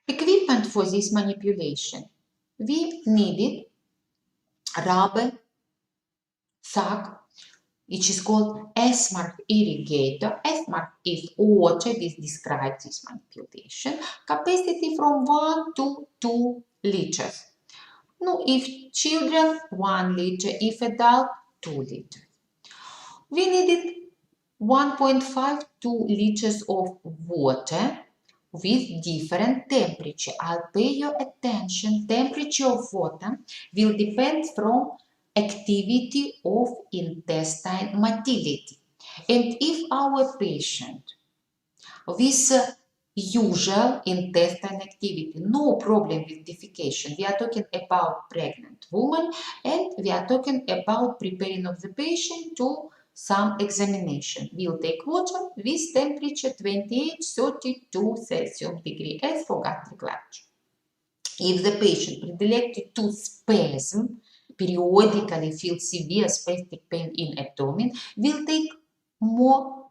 Speaker 1: Equipment for this manipulation. We needed rubber sac, which is called S-mark irrigator. S-mark is water. This describes this manipulation. Capacity from 1 to 2 liters. No, if children, 1 liter. If adult, 2 liters. We needed 1.5 to 2 liters of water with different temperature. I'll pay your attention. Temperature of water will depend from activity of intestine motility. And if our patient with usual intestine activity, no problem with defecation, we are talking about pregnant woman, and we are talking about preparing of the patient to some examination. We'll take water with temperature 28-32 Celsius degree as for gastric lecture. If the patient predilected to spasm, periodically feels severe spastic pain in abdomen, we'll take more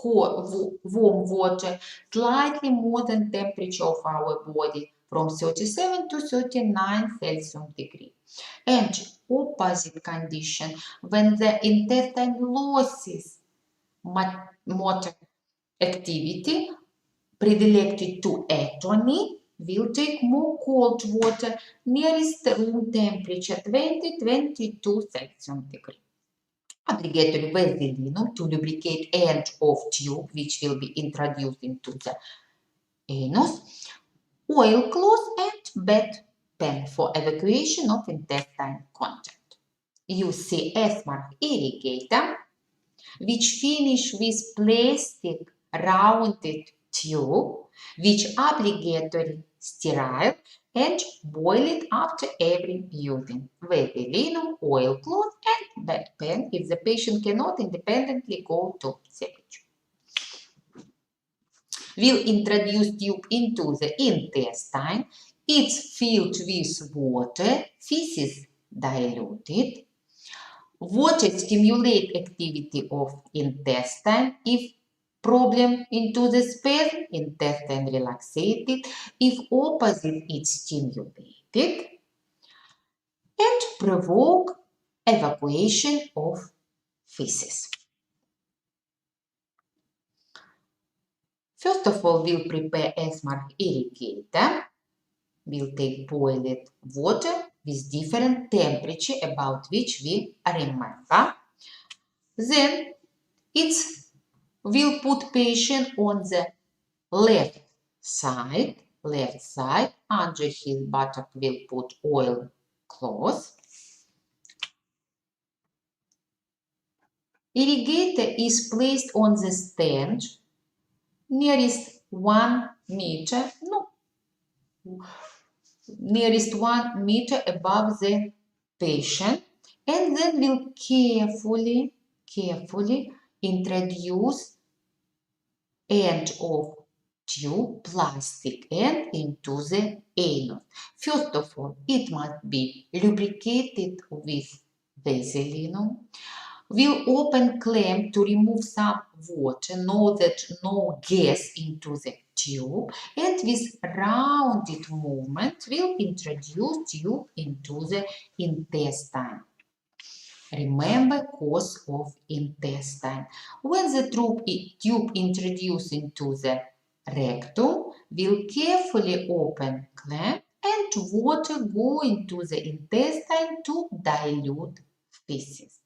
Speaker 1: warm water, slightly more than temperature of our body, from 37 to 39 Celsius degree. And opposite condition, when the intestine loses motor activity, predilected to atony, will take more cold water, nearest room temperature 20-22 Celsius degree. Obligatory vaseline to lubricate end of tube which will be introduced into the anus, oil cloth and bed pen for evacuation of intestine content. You see S-mark irrigator which finish with plastic rounded tube which obligatory sterile and boil it after every using. Vaseline, oil cloth and bed pen if the patient cannot independently go to septic. We'll introduce tube into the intestine. It's filled with water, feces diluted. Water stimulate activity of intestine. If problem into the spasm, intestine relaxated. If opposite, it's stimulated and provoke evacuation of feces. First of all, we'll prepare S-mark irrigator. We'll take boiled water with different temperature about which we remember. Then we'll put patient on the left side, under his buttock we'll put oil cloth. Irrigator is placed on the stand nearest 1 meter, nearest 1 meter above the patient, and then we'll carefully introduce end of tube, plastic end, into the anus. First of all, it must be lubricated with vaseline. We'll open clamp to remove some water, know that no gas into the tube, and with rounded movement we'll introduce tube into the intestine. Remember course of intestine. When the tube introduced into the rectum, we'll carefully open clamp and water go into the intestine to dilute feces.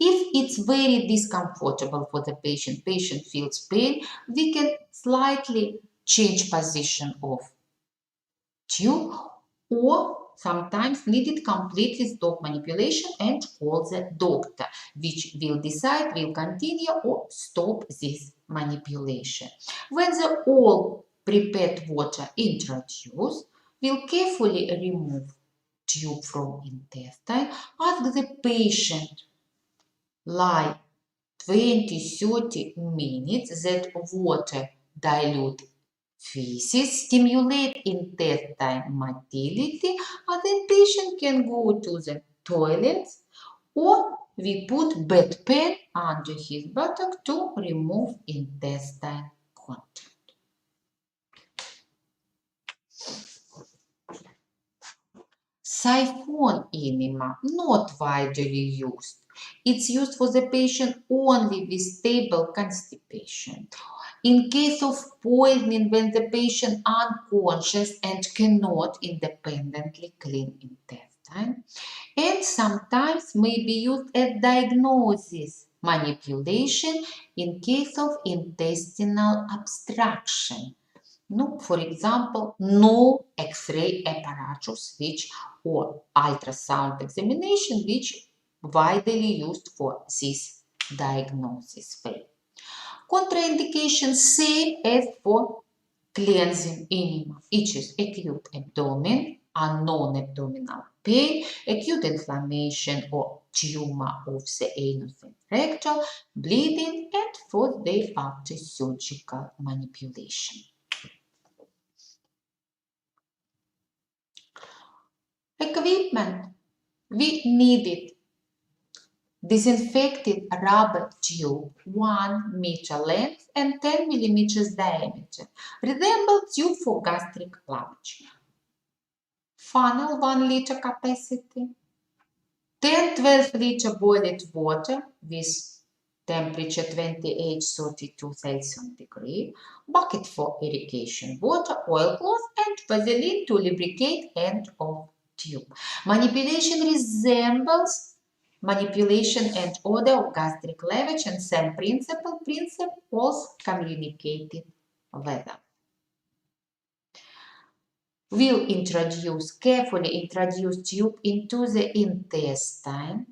Speaker 1: If it's very discomfortable for the patient feels pain, we can slightly change position of tube or sometimes needed completely stop manipulation and call the doctor, which will decide will continue or stop this manipulation. When the all prepared water introduced, we'll carefully remove tube from intestine. Ask the patient lie 20-30 minutes that water dilute feces, stimulate intestine motility, and then patient can go to the toilet or we put bedpan under his buttock to remove intestine content. Siphon enema, not widely used. It's used for the patient only with stable constipation. In case of poisoning, when the patient unconscious and cannot independently clean intestine, and sometimes may be used as diagnosis manipulation in case of intestinal obstruction. No, for example, no X-ray apparatus which or ultrasound examination which widely used for this diagnosis phase. Contraindication same as for cleansing enema. It is acute abdomen, unknown abdominal pain, acute inflammation or tumor of the anus and rectum, bleeding, and 4th day after surgical manipulation. Equipment. We needed disinfected rubber tube 1 meter length and 10 millimeters diameter. Resemble tube for gastric lavage. Funnel 1 liter capacity. 10-12 liter boiled water with temperature 28-32 Celsius degree. Bucket for irrigation water, oilcloth and vaseline to lubricate end of tube. Manipulation resembles manipulation and order of gastric lavage and same principles communicated whether. We'll carefully introduce tube into the intestine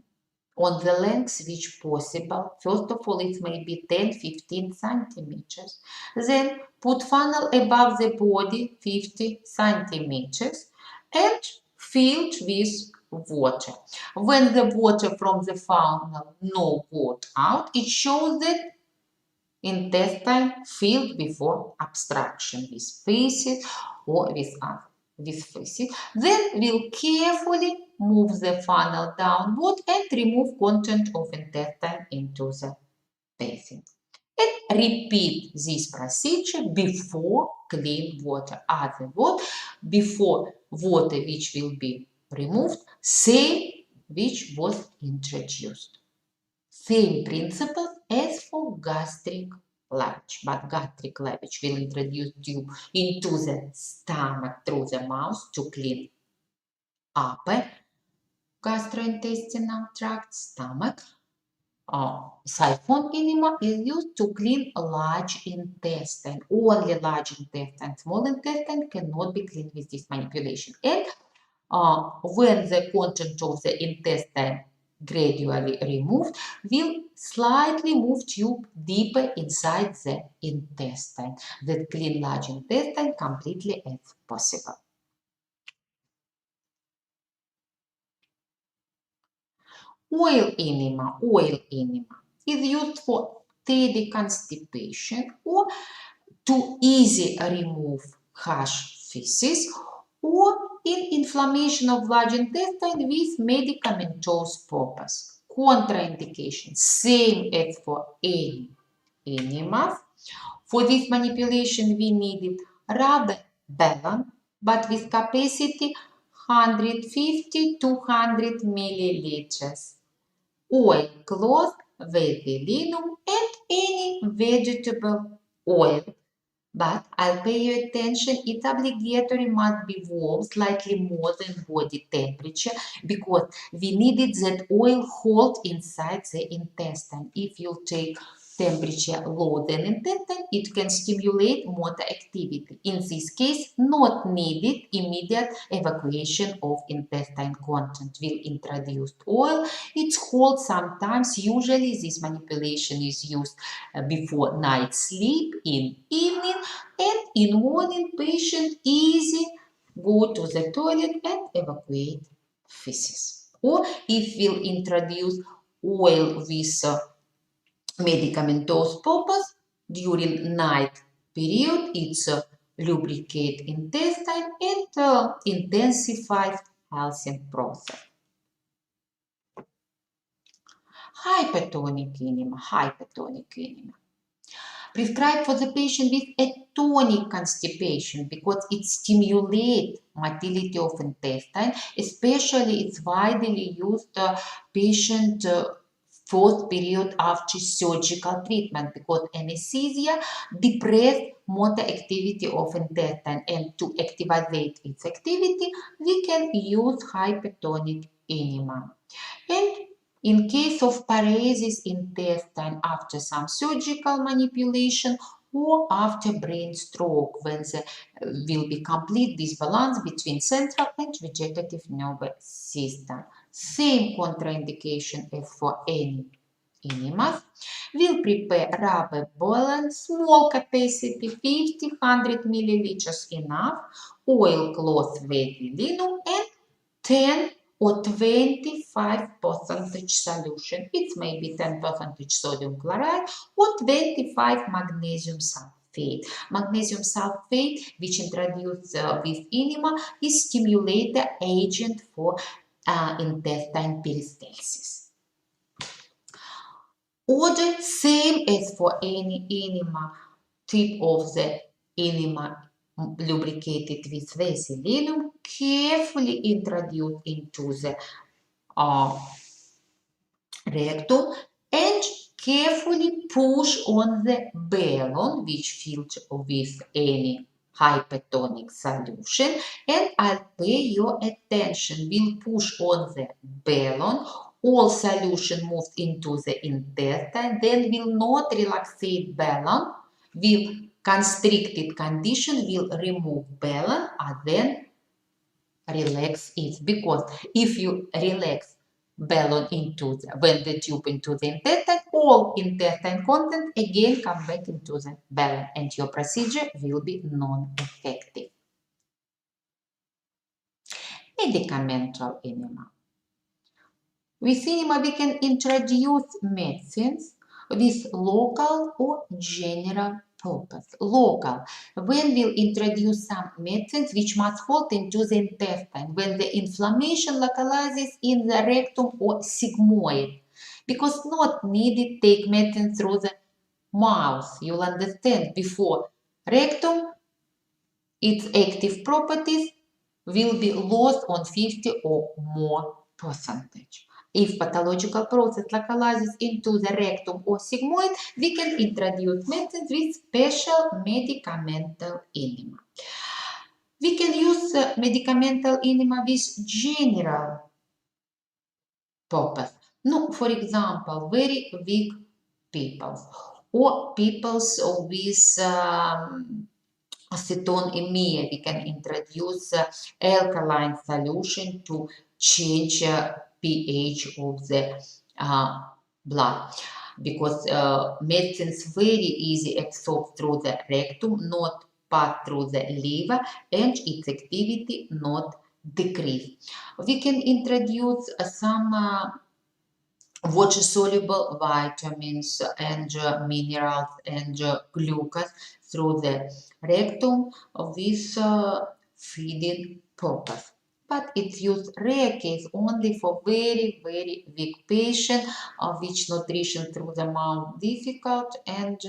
Speaker 1: on the length which possible. First of all, it may be 10-15 centimeters. Then put funnel above the body 50 centimeters and filled with water. When the water from the funnel no got out, it shows that intestine filled before obstruction with feces or with feces. Then we'll carefully move the funnel downward and remove content of intestine into the basin. And repeat this procedure before clean water. Other word, before water which will be removed, same which was introduced. Same principle as for gastric lavage, but gastric lavage will introduce tube into the stomach through the mouth to clean upper gastrointestinal tract, stomach. Siphon enema is used to clean large intestine. Only large intestine, small intestine cannot be cleaned with this manipulation. And when the content of the intestine gradually removed, we'll slightly move tube deeper inside the intestine that clean large intestine completely as possible. Oil enema is used for steady constipation or to easy remove harsh feces or in inflammation of large intestine with medicamentous purpose. Contraindication, same as for any animals. For this manipulation, we needed rubber balloon, but with capacity 150-200 milliliters. Oil cloth, vegetable and any vegetable oil. But I'll pay you attention, it's obligatory must be warm, slightly more than body temperature, because we needed that oil hold inside the intestine. If you take temperature lower than intestine, it can stimulate motor activity. In this case, not needed immediate evacuation of intestine content. Will introduce oil. It's hold sometimes. Usually this manipulation is used before night sleep, in evening, and in morning patient easy go to the toilet and evacuate feces. Or if we'll introduce oil with medicamentous purpose during night period, it's lubricate intestine and intensify calcium process. Hypertonic enema. Prescribed for the patient with atonic constipation because it stimulates motility of intestine. Especially it's widely used patient first period after surgical treatment because anesthesia depress motor activity of intestine, and to activate its activity we can use hypertonic enema. And in case of paresis intestine after some surgical manipulation or after brain stroke, when there will be complete disbalance between central and vegetative nervous system. Same contraindication as for any enemas. We'll prepare rubber balloon, small capacity, 50-100 milliliters enough, oil cloth vegetable and 10 or 25% solution. It may be 10% sodium chloride or 25 magnesium sulfate. Magnesium sulfate, which introduced with enema, is stimulator agent for intestine peristalsis. Order same as for any enema, tip of the enema lubricated with vaseline, carefully introduced into the rectum and carefully push on the balloon which filled with any hypertonic solution, and I'll pay your attention. We'll push on the balloon, all solution moves into the intestine, then will not relaxate balloon, will constricted condition will remove balloon and then relax it, because if you relax balloon into the, when the tube into the intestine, all intestine content again come back into the balloon and your procedure will be non-effective. Medicamental enema. With enema we can introduce medicines with local or general purpose. Local, when we'll introduce some medicines which must hold into the intestine, when the inflammation localizes in the rectum or sigmoid, because not needed take medicine through the mouth. You'll understand before rectum, its active properties will be lost on 50 or more percentage. If pathological process localizes into the rectum or sigmoid, we can introduce medicines with special medicamental enema. We can use medicamental enema with general purpose. No, for example, very weak people or people with acetonemia. We can introduce alkaline solution to change pH of the blood, because medicines very easy absorbed through the rectum, not pass through the liver, and its activity not decrease. We can introduce some water-soluble vitamins and minerals and glucose through the rectum with feeding purpose. but it's used rare case only for very, very weak patient, which nutrition through the mouth difficult, and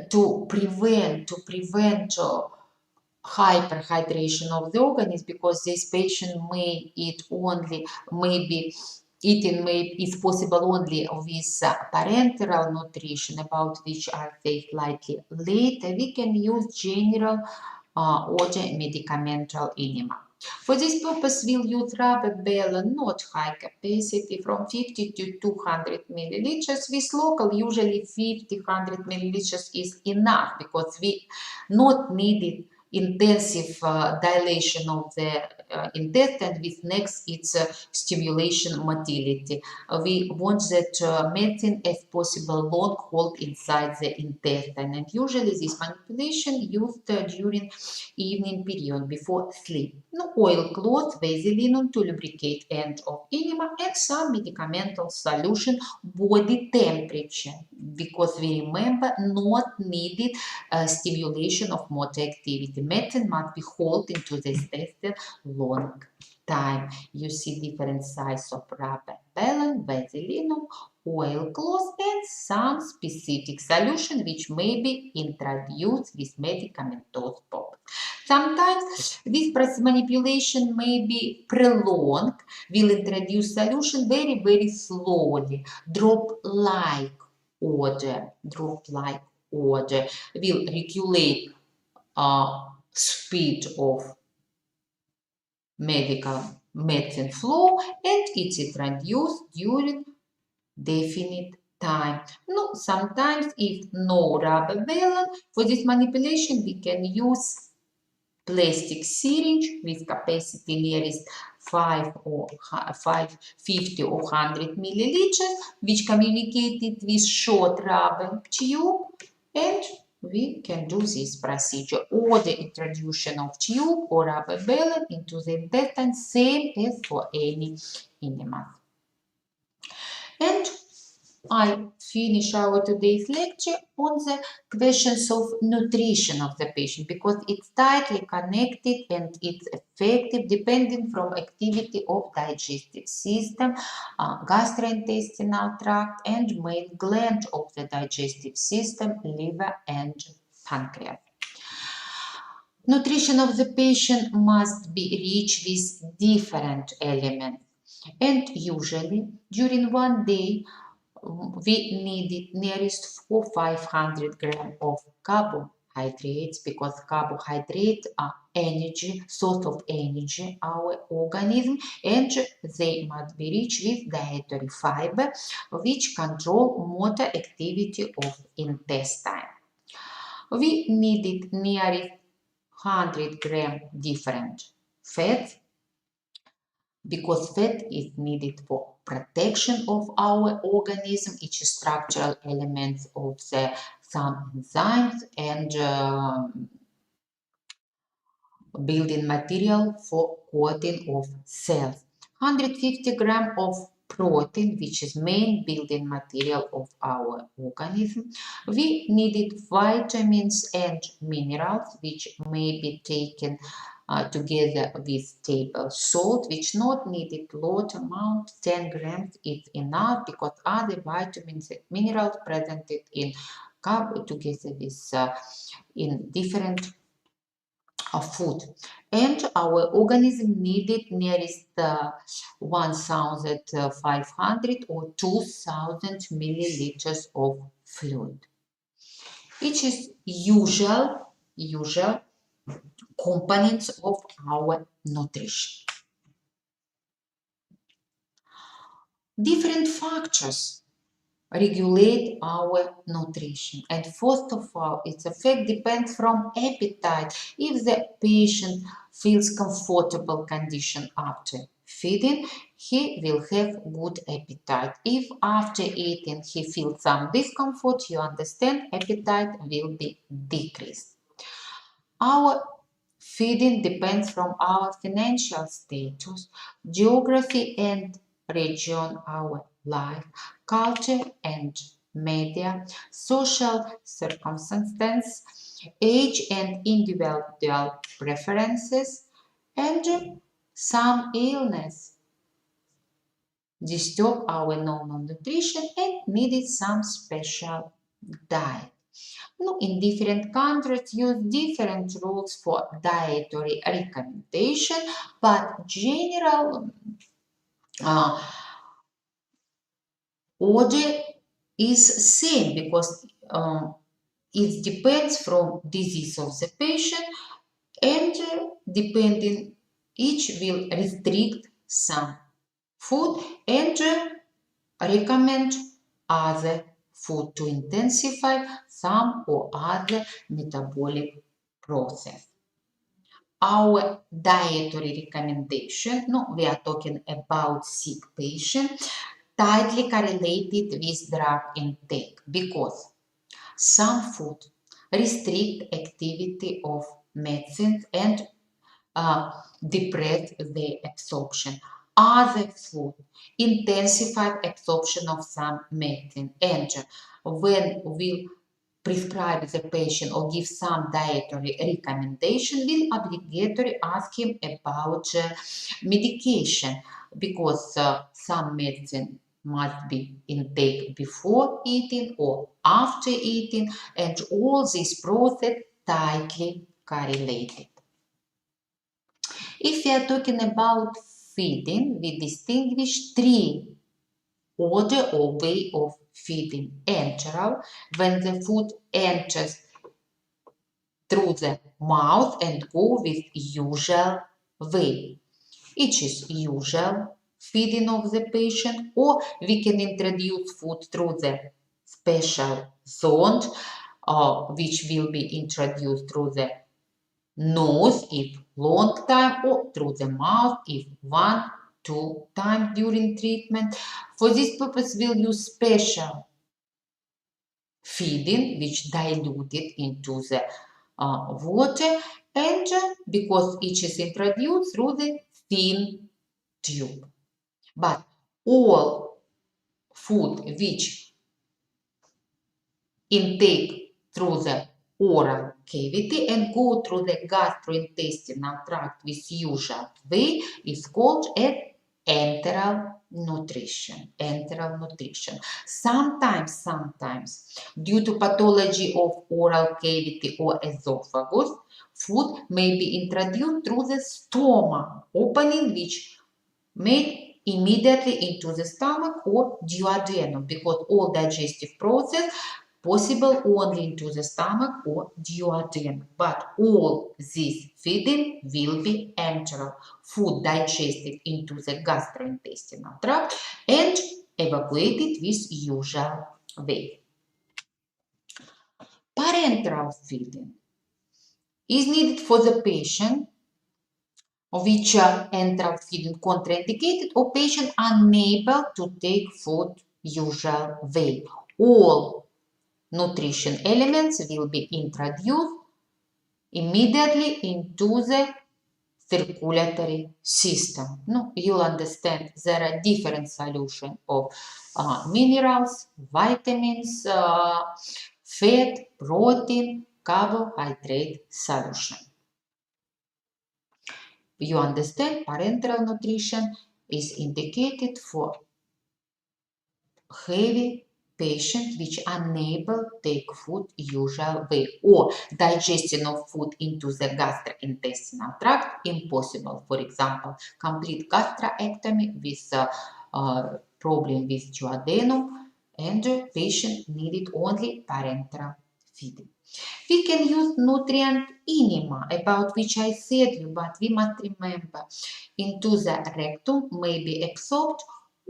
Speaker 1: to prevent hyperhydration of the organism, because this patient may eat only, maybe eating is possible only with parenteral nutrition, about which I'll say slightly later. We can use general order medicamental enema. For this purpose, we'll use rubber balloon, not high capacity, from 50 to 200 milliliters. With local, usually 50-100 milliliters is enough, because we not needed intensive dilation of the intestine. With next, it's stimulation motility. We want that medicine as possible long hold inside the intestine, and usually this manipulation used during evening period before sleep. No oil cloth, vaseline to lubricate end of enema, and some medicamental solution body temperature, because we remember not needed stimulation of motor activity. Medicine must be held into the intestine long time. You see different size of rubber balloon, vaseline, oil cloth, and some specific solution which may be introduced with medicamentous purpose. Sometimes this manipulation may be prolonged. We'll introduce solution very, very slowly, drop-like order, will regulate speed of medicine flow, and it's introduced during definite time. No, sometimes if no rubber balloon, for this manipulation we can use plastic syringe with capacity nearest 50 or 100 milliliters, which communicated with short rubber tube, and we can do this procedure, or the introduction of tube or rubber balloon into the intestine, same as for any enema. And I finish our today's lecture on the questions of nutrition of the patient, because it's tightly connected and it's effective depending from activity of digestive system, gastrointestinal tract, and main gland of the digestive system, liver and pancreas. Nutrition of the patient must be rich with different elements, and usually during one day we needed nearest 400-500 grams of carbohydrates, because carbohydrates are energy, source of energy our organism, and they must be rich with dietary fiber, which control motor activity of intestine. We needed nearly 100 grams different fats, because fat is needed for protection of our organism, each structural elements of the some enzymes, and building material for coating of cells. 150 grams of protein, which is main building material of our organism. We needed vitamins and minerals, which may be taken together with table salt, which not needed lot amount, 10 grams is enough, because other vitamins and minerals presented in carb together with in different food. And our organism needed nearest 1,500 or 2,000 milliliters of fluid, which is usual components of our nutrition. Different factors regulate our nutrition, and first of all, its effect depends from appetite. If the patient feels comfortable condition after feeding, he will have good appetite. If after eating he feels some discomfort, you understand, appetite will be decreased. Our feeding depends from our financial status, geography and region, our life, culture and media, social circumstances, age and individual preferences, and some illness disturb our normal nutrition and needed some special diet. Now, in different countries use different rules for dietary recommendation, but general uh, order is same because it depends from disease of the patient and depending each will restrict some food and recommend other food to intensify some or other metabolic process. Our dietary recommendation, no, we are talking about sick patient, tightly correlated with drug intake because some food restrict activity of medicines and depress the absorption. Other food intensify absorption of some medicine. And when we prescribe the patient or give some dietary recommendation, we'll obligatory ask him about medication because some medicine must be intake before eating or after eating, and all this process tightly correlated. If we are talking about feeding, we distinguish three order or way of feeding. Enteral, when the food enters through the mouth and go with usual way. It is usual feeding of the patient, or we can introduce food through the special zone, which will be introduced through the nose if long time, or through the mouth if 1-2 times during treatment. For this purpose, we'll use special feeding which diluted into the water, and because it is introduced through the thin tube. But all food which intake through the oral cavity and go through the gastrointestinal tract with usual way is called as enteral nutrition. Enteral nutrition. Sometimes, due to pathology of oral cavity or esophagus, food may be introduced through the stomach opening, which made immediately into the stomach or duodenum, because all digestive process possible only into the stomach or duodenum, but all this feeding will be enteral. Food digested into the gastrointestinal tract and evacuated with usual way. Parenteral feeding is needed for the patient which enteral feeding contraindicated or patient unable to take food usual way. All nutrition elements will be introduced immediately into the circulatory system. No, you'll understand there are different solutions of minerals, vitamins, fat, protein, carbohydrate solution. You understand parenteral nutrition is indicated for heavy patient which unable take food usual way, or digestion of food into the gastrointestinal tract impossible. For example, complete gastrectomy with problem with duodenum, and patient needed only parenteral feeding. We can use nutrient enema, about which I said you, but we must remember into the rectum may be absorbed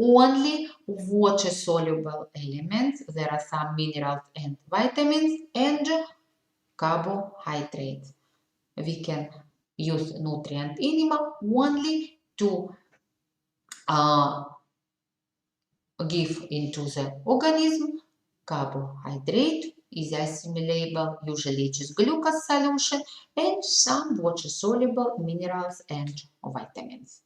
Speaker 1: only water-soluble elements. There are some minerals and vitamins and carbohydrates. We can use nutrient enema only to give into the organism carbohydrate is assimilable, usually it is glucose solution, and some water-soluble minerals and vitamins.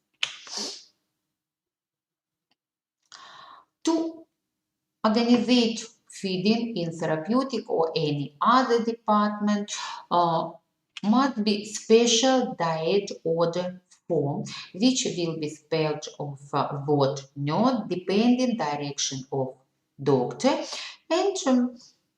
Speaker 1: To organize feeding in therapeutic or any other department must be special diet order form, which will be spelled of word not depending direction of doctor, and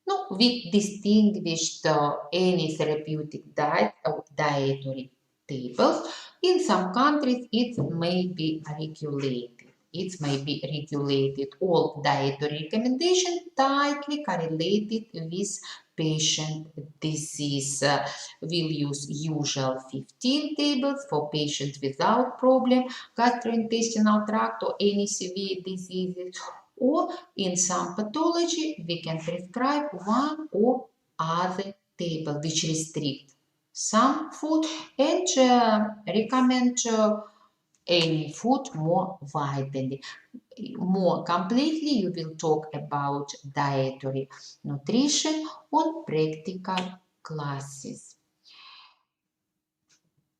Speaker 1: no, we distinguished any therapeutic diet or dietary tables. In some countries, it may be regulated. It may be regulated. All dietary recommendations tightly correlated with patient disease. We'll use usual 15 tables for patients without problem, gastrointestinal tract or any severe diseases, or in some pathology we can prescribe one or other table which restrict some food and recommend any food more widely. More completely, you will talk about dietary nutrition on practical classes.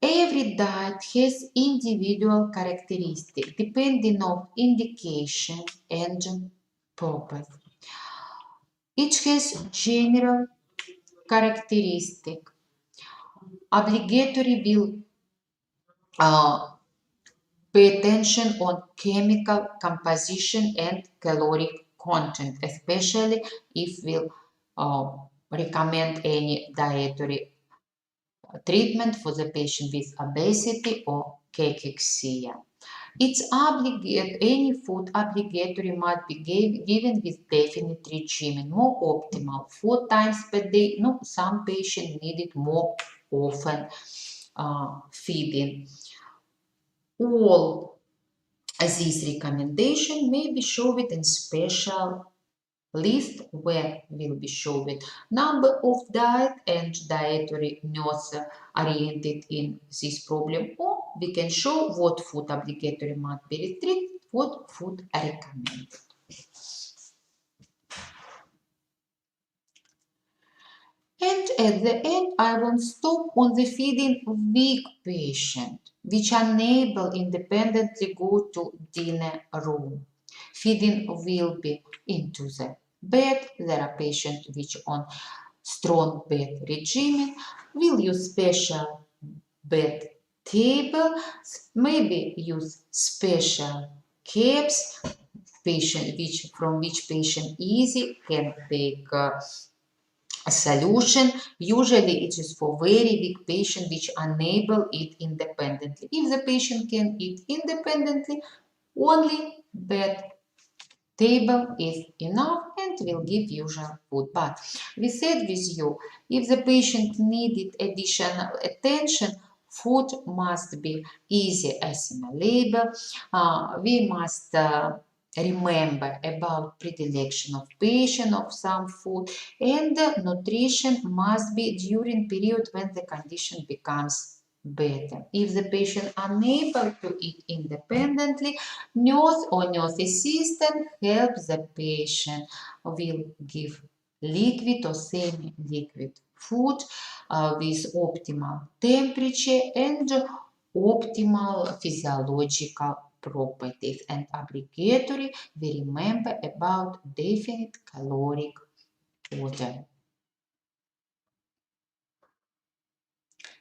Speaker 1: Every diet has individual characteristics depending on indication and purpose. Each has general characteristic. Obligatory will pay attention on chemical composition and caloric content, especially if we'll recommend any dietary treatment for the patient with obesity or cachexia. It's any food obligatory must be given with definite regimen, more optimal, 4 times per day. No, some patients need it more often feeding. All these recommendations may be shown in special list where will be shown number of diet and dietary nurse oriented in this problem, or we can show what food obligatory must be restricted, what food recommended. And at the end, I want to stop on the feeding weak patient, which unable independently go to dinner room. Feeding will be into the bed. There are patients which on strong bed regimen will use special bed table, maybe use special caps, from which patient easy can take a solution. Usually it is for very weak patient which unable eat independently. If the patient can eat independently, only bed table is enough and will give usual food. But we said with you, if the patient needed additional attention, food must be easy assimilable. We must remember about predilection of patient of some food, and nutrition must be during period when the condition becomes better. If the patient unable to eat independently, nurse or nurse assistant help the patient, will give liquid or semi-liquid food with optimal temperature and optimal physiological properties. And obligatory, we remember about definite caloric order.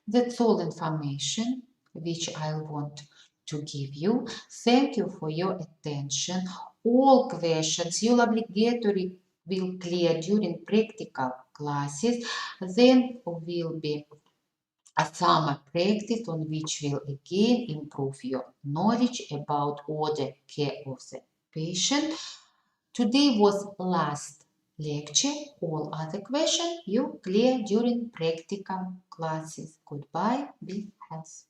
Speaker 1: That's all information which I want to give you. Thank you for your attention. All questions you'll obligatory will clear during practical classes. Then will be a summer practice on which will again improve your knowledge about order care of the patient. Today was last lecture. All other questions you clear during practical classes. Goodbye. Be healthy.